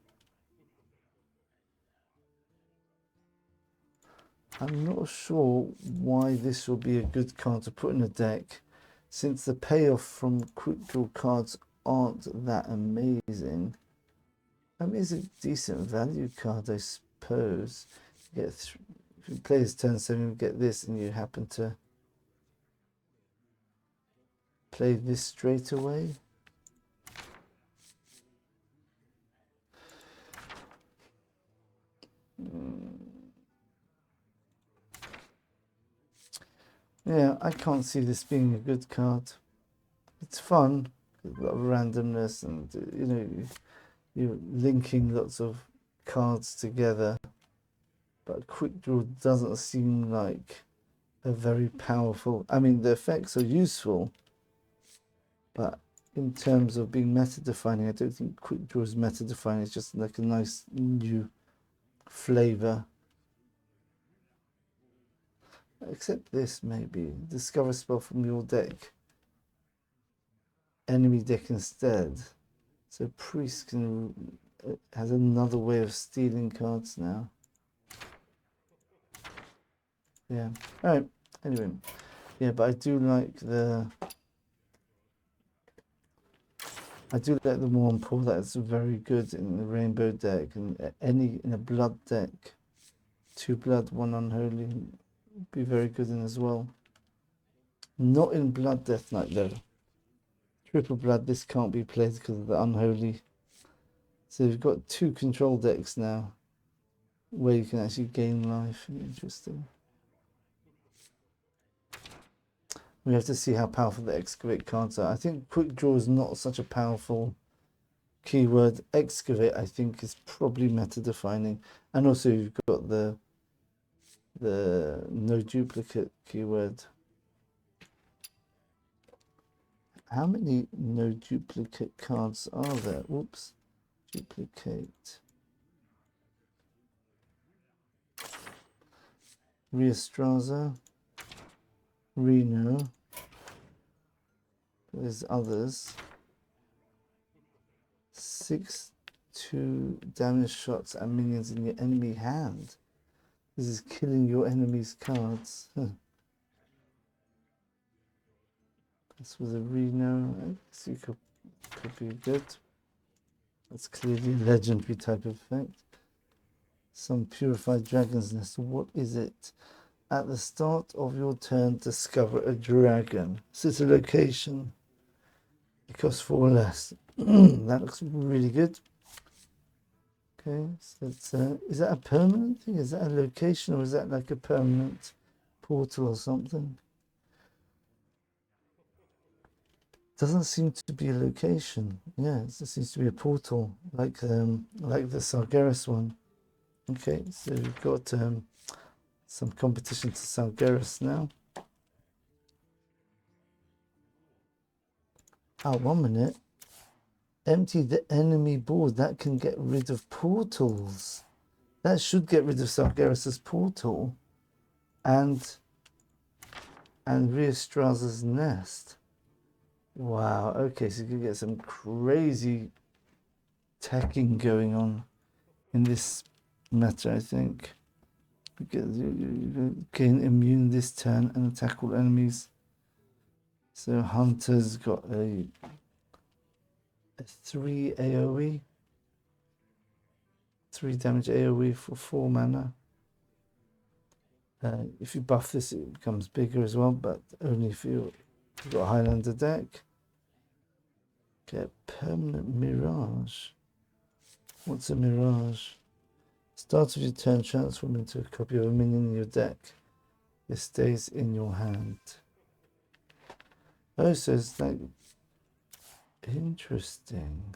I'm not sure why this will be a good card to put in a deck, since the payoff from quick draw cards aren't that amazing. I mean, it's a decent value card, I suppose. You get if you play his turn 7, you get this, and you happen to play this straight away. Yeah, I can't see this being a good card. It's fun, a lot of randomness, and you know, you're linking lots of cards together. But quick draw doesn't seem like a very powerful. I mean, the effects are useful, but in terms of being meta defining, I don't think quick draw is meta defining. It's just like a nice new flavor. Except this, maybe discover spell from your deck, enemy deck instead. So priest can has another way of stealing cards now. Yeah. Alright. Anyway. Yeah, but I do like the Warm Pool. That's very good in the rainbow deck, and in a blood deck. 2 blood, 1 unholy would be very good in as well. Not in Blood Death Knight though. Triple blood, this can't be played because of the unholy. So we've got 2 control decks now where you can actually gain life. Interesting. We have to see how powerful the excavate cards are. I think quick draw is not such a powerful keyword. Excavate, I think, is probably meta defining. And also you've got the no duplicate keyword. How many no duplicate cards are there? Whoops. Duplicate. RHEASTRAZZA. Reno. There's others. 6/2 damage shots and minions in your enemy hand. This is killing your enemy's cards. Huh. This was a Reno. I guess you could be good. That's clearly a legendary type of effect. Some purified dragon's nest. What is it? At the start of your turn, discover a dragon. So it's a location. It costs 4 less. That looks really good. Okay, so it's, is that a permanent thing? Is that a location, or is that like a permanent portal or something? Doesn't seem to be a location. Yeah, it seems to be a portal, like the Sargeras one. Okay, so we've got some competition to Sargeras now. Oh, 1 minute. Empty the enemy board. That can get rid of portals. That should get rid of Sargeras' portal and RHEASTRAZZA's nest. Wow, okay, so you can get some crazy teching going on in this meta, I think. Because you gain immune this turn and attack all enemies. So Hunter's got a 3 AoE. 3 damage AoE for 4 mana. If you buff this, it becomes bigger as well, but only if you've got a Highlander deck. Get permanent Mirage. What's a Mirage? Start of your turn, transform into a copy of a minion in your deck. It stays in your hand. Oh, so it's like interesting.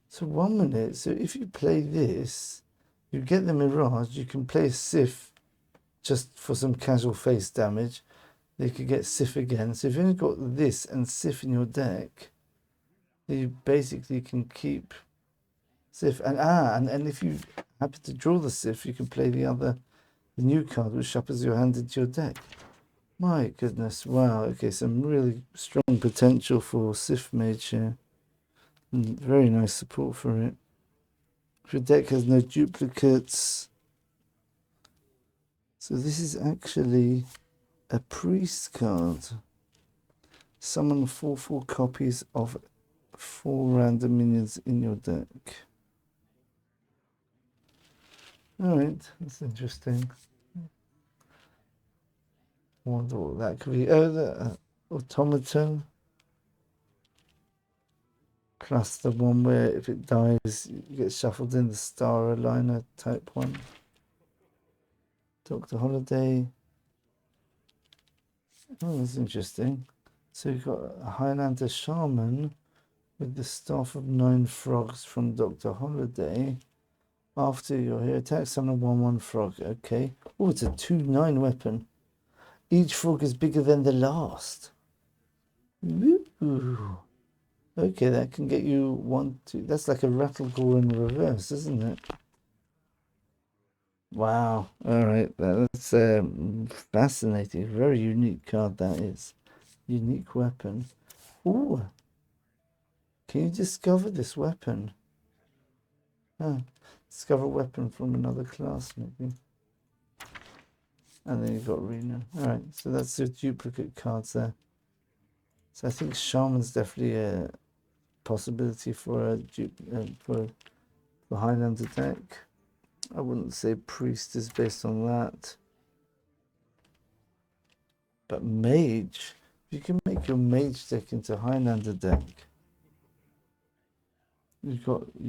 So 1 minute. So if you play this, you get the Mirage. You can play a Sif just for some casual face damage. They could get Sif again. So if you've only got this and Sif in your deck, you basically can keep Sif. And if you happen to draw the Sif, you can play the new card, which shuffles your hand into your deck. My goodness, wow. Okay, some really strong potential for Sif Mage here. And very nice support for it. If your deck has no duplicates. So this is actually a priest card. Summon 4/4 copies of 4 random minions in your deck. Alright, that's interesting. Wonder what that could be. Oh, the automaton. Plus the one where if it dies, you get shuffled in, the star aligner type one. Dr. Holiday. Oh, that's interesting. So you've got a Highlander Shaman with the Staff of 9 Frogs from Dr. Holiday. After your hero attack, summon a 1/1 frog. Okay. Oh, it's a 2/9 weapon. Each frog is bigger than the last. Ooh. Okay, that can get you 1, 2. That's like a Rattlegore in reverse, isn't it? Wow. All right. That's fascinating. Very unique card, that is. Unique weapon. Ooh. Can you discover this weapon? Discover a weapon from another class, maybe. And then you've got Reno. Alright, so that's the duplicate cards there. So I think Shaman's definitely a possibility for a for Highlander deck. I wouldn't say Priest is based on that. But Mage, if you can make your Mage deck into Highlander deck, you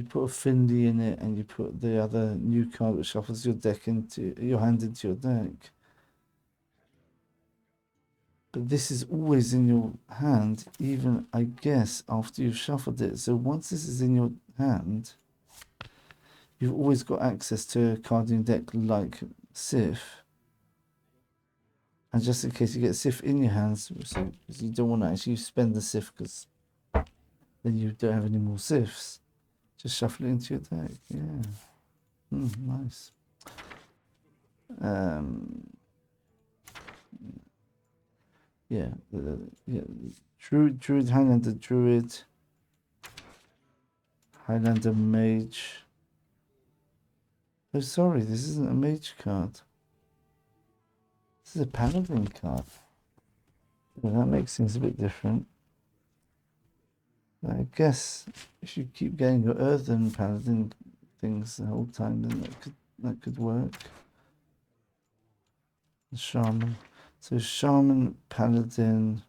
put a Finley in it and you put the other new card which shuffles your deck into your hand into your deck. But this is always in your hand, even I guess after you've shuffled it. So once this is in your hand, you've always got access to a card in your deck like Sif. And just in case you get Sif in your hands, so you don't want to actually spend the Sif because then you don't have any more Sifs. Just shuffle it into your deck. Yeah. Nice. Yeah. Druid, Highlander Druid, Highlander Mage. Oh, sorry, this isn't a Mage card. This is a Paladin card. Well, that makes things a bit different. I guess if you keep getting your Earthen Paladin things the whole time, then that could work. Shaman. So Shaman, Paladin,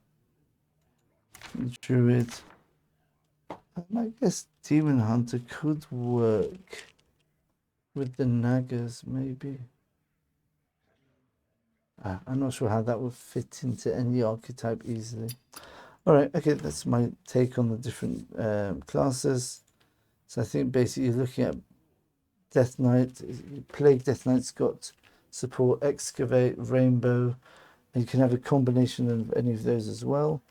Druid. I guess Demon Hunter could work with the Nagas, maybe. I'm not sure how that would fit into any archetype easily. Alright, okay, that's my take on the different classes. So I think basically you're looking at Death Knight. Plague Death Knight's got support Excavate, Rainbow, and you can have a combination of any of those as well.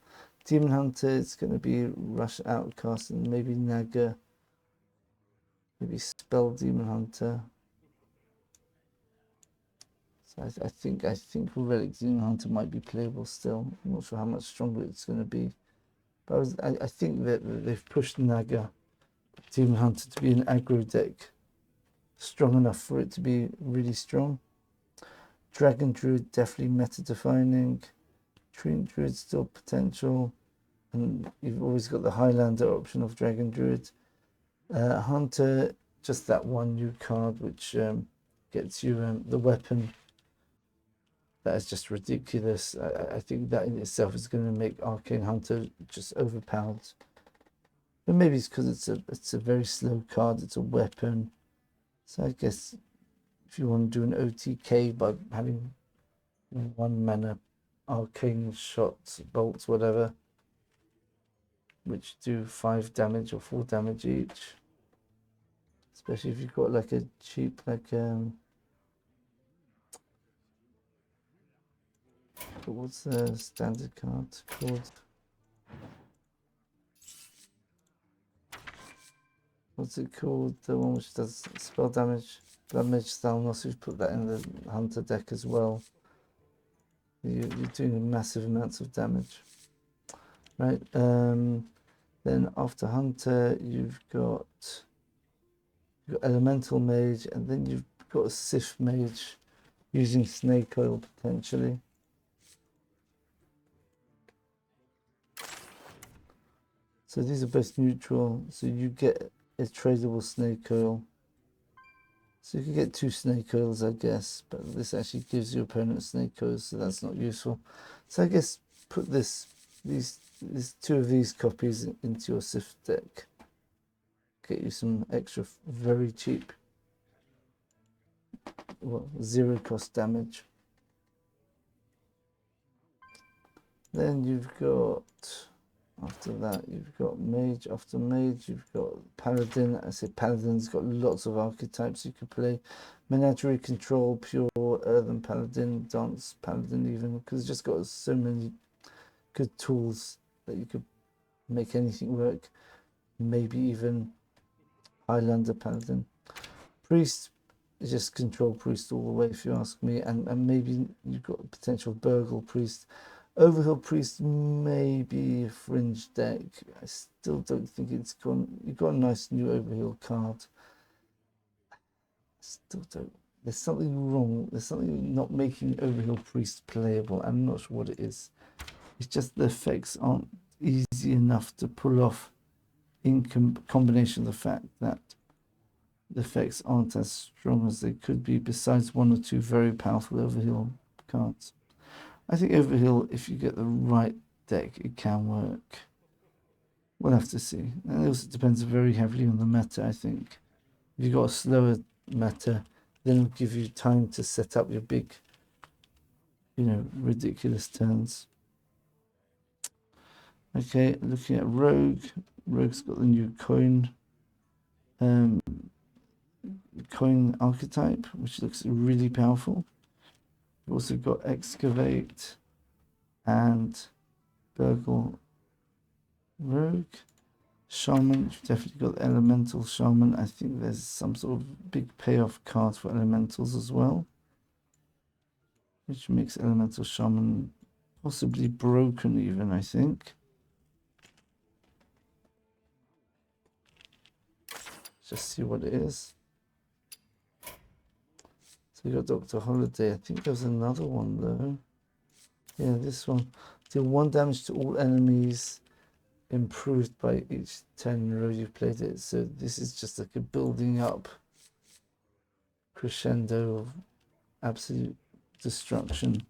Demon Hunter, it's going to be Rush Outcast and maybe Naga, maybe Spell Demon Hunter. So I think Relic Demon Hunter might be playable still. I'm not sure how much stronger it's going to be. But I think that they've pushed Naga Demon Hunter to be an aggro deck strong enough for it to be really strong. Dragon Druid definitely meta defining. Treant Druid still potential. And you've always got the Highlander option of Dragon Druid. Hunter, just that one new card which gets you the weapon. That is just ridiculous. I think that in itself is going to make Arcane Hunter just overpowered. But maybe it's because it's a very slow card. It's a weapon. So I guess if you want to do an OTK by having 1 mana arcane shots, bolts, whatever, which do 5 damage or 4 damage each. Especially if you've got like a cheap what's the standard card called? What's it called? The one which does spell damage. Blood Mage Stalnos, you've put that in the Hunter deck as well. You're doing massive amounts of damage. Right. Then after Hunter, you've got Elemental Mage, and then you've got a Sif Mage using Snake Oil potentially. So these are both neutral, so you get a tradable Snake Oil. So you can get 2 Snake Oils, I guess, but this actually gives your opponent Snake Oils, so that's not useful. So I guess put these 2 of these copies into your Sif deck. Get you some extra very cheap, well, 0 cost damage. Then you've got, after that, you've got Mage. After Mage, you've got Paladin. I say Paladin's got lots of archetypes you could play. Menagerie Control, Pure, Earthen Paladin, Dance Paladin even, because it's just got so many good tools that you could make anything work. Maybe even Highlander Paladin. Priest is just Control Priest all the way if you ask me, and maybe you've got a potential Burgle Priest. Overhill Priest may be a fringe deck. I still don't think it's gone. You've got a nice new Overhill card. Still don't. There's something wrong. There's something not making Overhill Priest playable. I'm not sure what it is. It's just the effects aren't easy enough to pull off in combination with the fact that the effects aren't as strong as they could be, besides one or two very powerful Overhill cards. I think Overhill, if you get the right deck, it can work. We'll have to see. And it also depends very heavily on the meta, I think. If you've got a slower meta, then it'll give you time to set up your big, you know, ridiculous turns. Okay, looking at Rogue. Rogue's got the new coin archetype, which looks really powerful. We've also got Excavate and Burgle Rogue. Shaman, you've definitely got Elemental Shaman. I think there's some sort of big payoff card for Elementals as well, which makes Elemental Shaman possibly broken even, I think. Just see what it is. So you got Dr. Holiday. I think there's another one though. Yeah, this one. Deal 1 damage to all enemies, improved by each 10 in a row you've played it. So this is just like a building up crescendo of absolute destruction.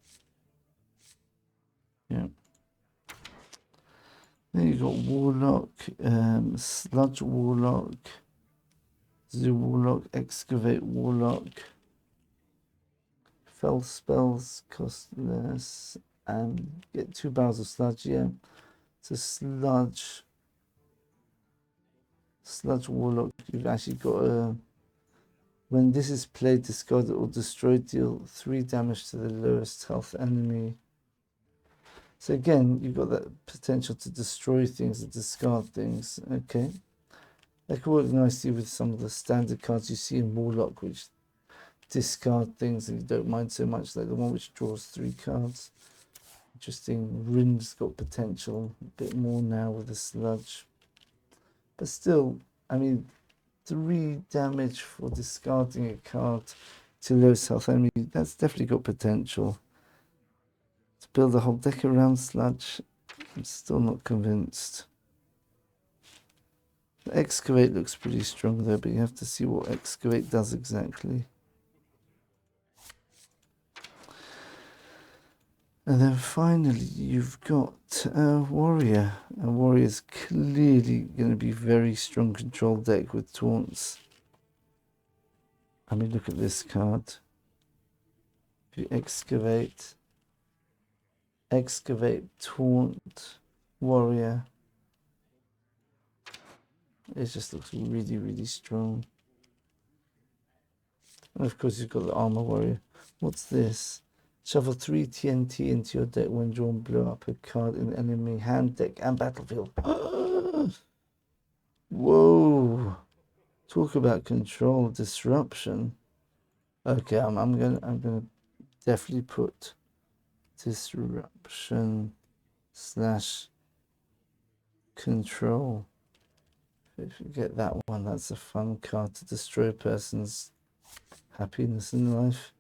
Yeah. Then you got Warlock, Sludge Warlock, Zoo Warlock, Excavate Warlock. Fell spells cost less and get 2 barrels of sludge. Yeah, it's a sludge warlock. You've actually got a, when this is played, discard or destroyed, deal 3 damage to the lowest health enemy. So again, you've got that potential to destroy things and discard things. Okay, that could work nicely with some of the standard cards you see in Warlock, which discard things that you don't mind so much, like the one which draws 3 cards. Interesting. Rin's got potential a bit more now with the sludge, but still, I mean, 3 damage for discarding a card to lowest health enemy, that's definitely got potential. To build a whole deck around sludge, I'm still not convinced. The Excavate looks pretty strong though, but you have to see what Excavate does exactly. And then finally, you've got a Warrior. A Warrior is clearly going to be very strong control deck with taunts. I mean, look at this card. If you excavate, taunt, Warrior. It just looks really, really strong. And of course, you've got the Armor Warrior. What's this? Shuffle 3 TNT into your deck when drawn. Blow up a card in enemy hand, deck, and battlefield. Whoa! Talk about control disruption. Okay, I'm gonna definitely put disruption / control. If you get that one, that's a fun card to destroy a person's happiness in life.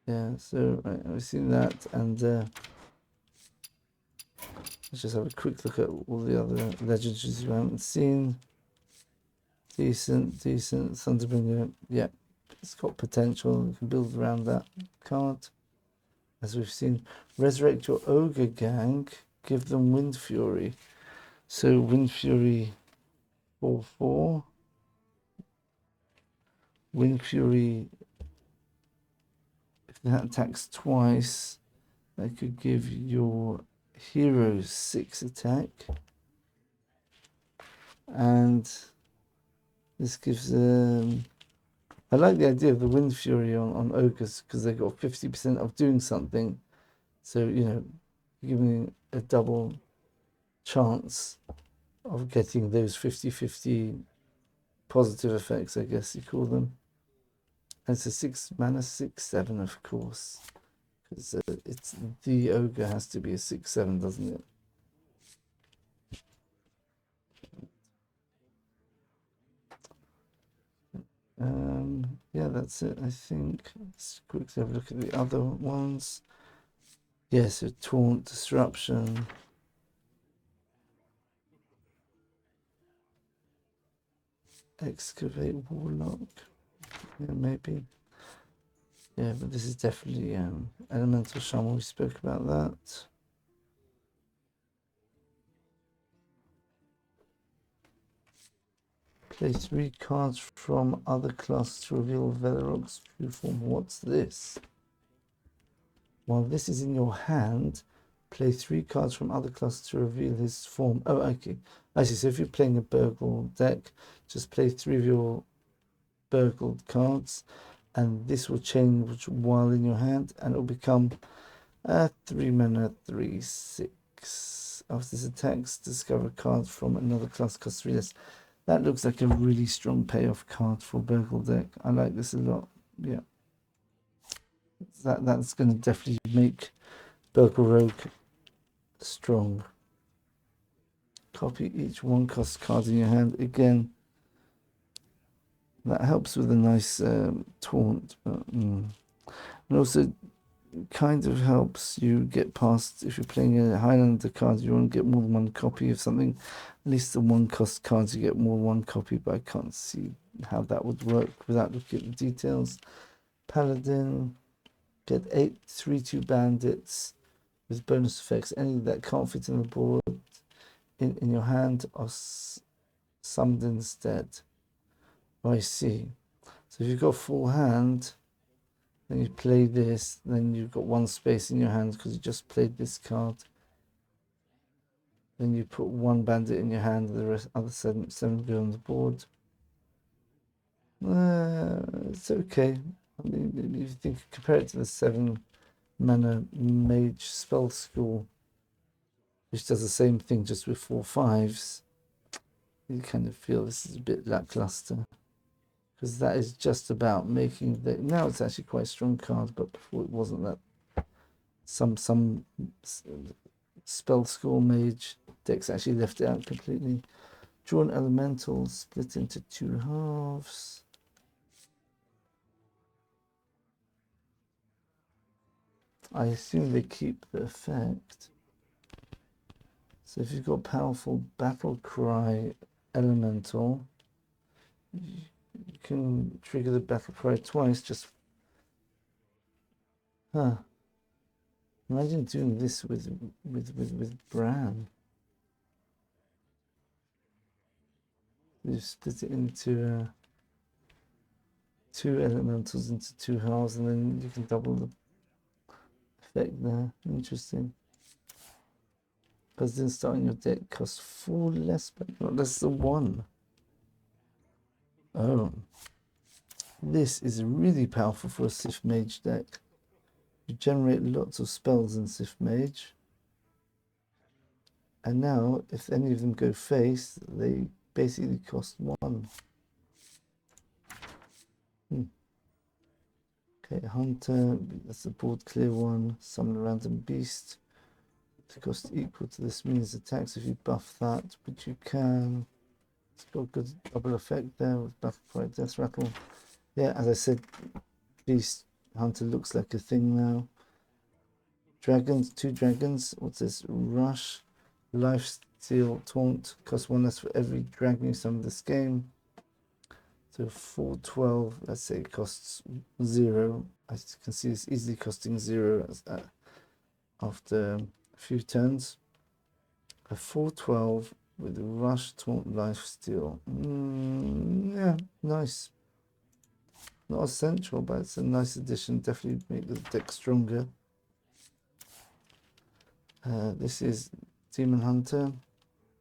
Yeah, so right, we've seen that, and let's just have a quick look at all the other legendaries we haven't seen. Decent. Thunderbringer, yeah, it's got potential. You can build around that card, as we've seen. Resurrect your Ogre Gang, give them Wind Fury. So Wind Fury 4/4. Wind Fury, if that attacks twice, that could give your hero 6 attack. And this gives I like the idea of the Wind Fury on Ogres, because they've got 50% of doing something. So, you know, giving a double chance of getting those 50-50 positive effects, I guess you call them. And it's a 6 mana 6/7, of course, because it's the Ogre has to be a 6/7, doesn't it? that's it, I think. Let's quickly have a look at the other ones. Yes, so Taunt, Disruption. Excavate, Warlock. Yeah, maybe. Yeah, but this is definitely Elemental Shaman. We spoke about that. Play 3 cards from other classes to reveal Velarog's true form. What's this? While this is in your hand, play 3 cards from other classes to reveal his form. Oh, okay. I see. So if you're playing a Burgle deck, just play 3 of your Burgle cards, and this will change while in your hand, and it will become a 3 mana 3/6. After this attacks, discover a card from another class, cost 3 less. That looks like a really strong payoff card for Burgle deck. I like this a lot. Yeah. That's going to definitely make Burgle Rogue strong. Copy each 1-cost card in your hand. Again, that helps with a nice taunt. And also kind of helps you get past, if you're playing a Highlander card, you want to get more than 1 copy of something. At least the 1-cost cards, you get more than 1 copy, but I can't see how that would work without looking at the details. Paladin, get 8 3/2 bandits with bonus effects. Any that can't fit in the board in your hand are summoned instead. Oh, I see. So if you've got full hand, then you play this, then you've got 1 space in your hand because you just played this card. Then you put 1 bandit in your hand, the rest other 7 go on the board. It's okay. I mean, if you think, compare it to the 7 mana mage spell school, which does the same thing just with 4 5s, you kind of feel this is a bit lackluster. Because that is just about making the, now it's actually quite a strong card, but before it wasn't that. Some spell school mage decks actually left it out completely. Drawn elemental split into 2 halves. I assume they keep the effect. So if you've got powerful battle cry elemental, you can trigger the battle cry twice. Just imagine doing this with Bran. You split it into 2 elementals into 2 halves, and then you can double the effect there. Interesting. President starting your deck costs 4 less, but not less than 1. Oh. This is really powerful for a Sith Mage deck. You generate lots of spells in Sith Mage. And now, if any of them go face, they basically cost 1. Okay, Hunter, that's a board clear one. Summon a random beast. The cost equal to this means attacks if you buff that, which you can. It's got a good double effect there with Battle Cry Death Rattle. Yeah, as I said, Beast Hunter looks like a thing now. Dragons, 2 dragons. What's this? Rush, Lifesteal, Taunt. Cost 1 less for every dragon you summon this game. So 4, 12. Let's say it costs 0. I can see this easily costing 0 after a few turns. A 4, 12 with Rush, Taunt, Lifesteal. Yeah, nice. Not essential, but it's a nice addition. Definitely make the deck stronger. This is Demon Hunter.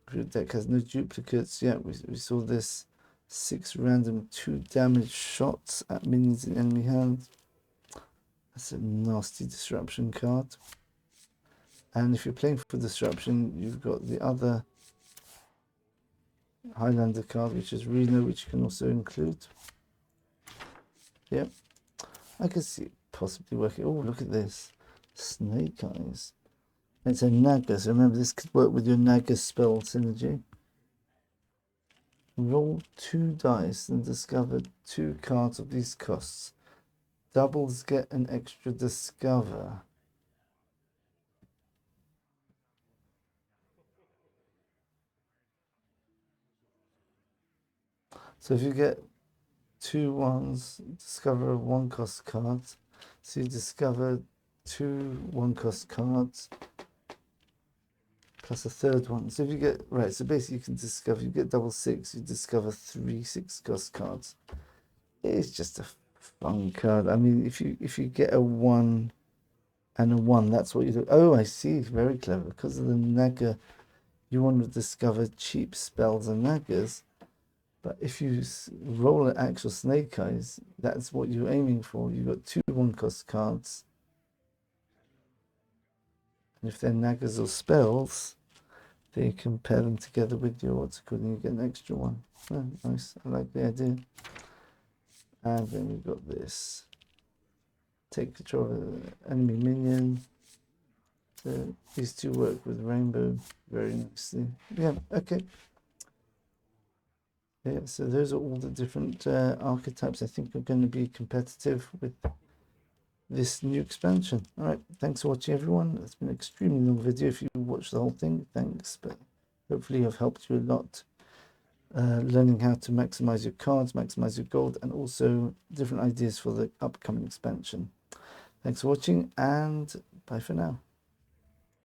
If your deck has no duplicates, yeah, we saw this. 6 random 2 damage shots at minions in enemy hand. That's a nasty disruption card. And if you're playing for disruption, you've got the other Highlander card, which is Reno, which you can also include. Yep, I can see it possibly working. Oh, look at this. Snake Eyes. It's a Naga, so remember this could work with your Naga spell synergy. Roll 2 dice and discover 2 cards of these costs. Doubles get an extra discover. So if you get 2 ones, discover a 1 cost card. So you discover 2 1 cost cards plus a 3rd one. So if you get, right, so basically you can discover, you get double 6, you discover 3 6 cost cards. It's just a fun card. I mean, if you get a 1 and a 1, that's what you do. Oh, I see, very clever. Because of the Naga, you want to discover cheap spells and Nagas. But if you roll an actual Snake Eyes, that's what you're aiming for. You've got 2 1 cost cards. And if they're Nagas or spells, then you can pair them together with your what's it called, and you get an extra one. Oh, nice. I like the idea. And then we've got this. Take control of the enemy minion. So these 2 work with Rainbow very nicely. Yeah, okay. Yeah, so those are all the different archetypes I think are going to be competitive with this new expansion. All right, thanks for watching, everyone. It's been an extremely long video. If you watched the whole thing, thanks. But hopefully I've helped you a lot learning how to maximize your cards, maximize your gold, and also different ideas for the upcoming expansion. Thanks for watching, and bye for now.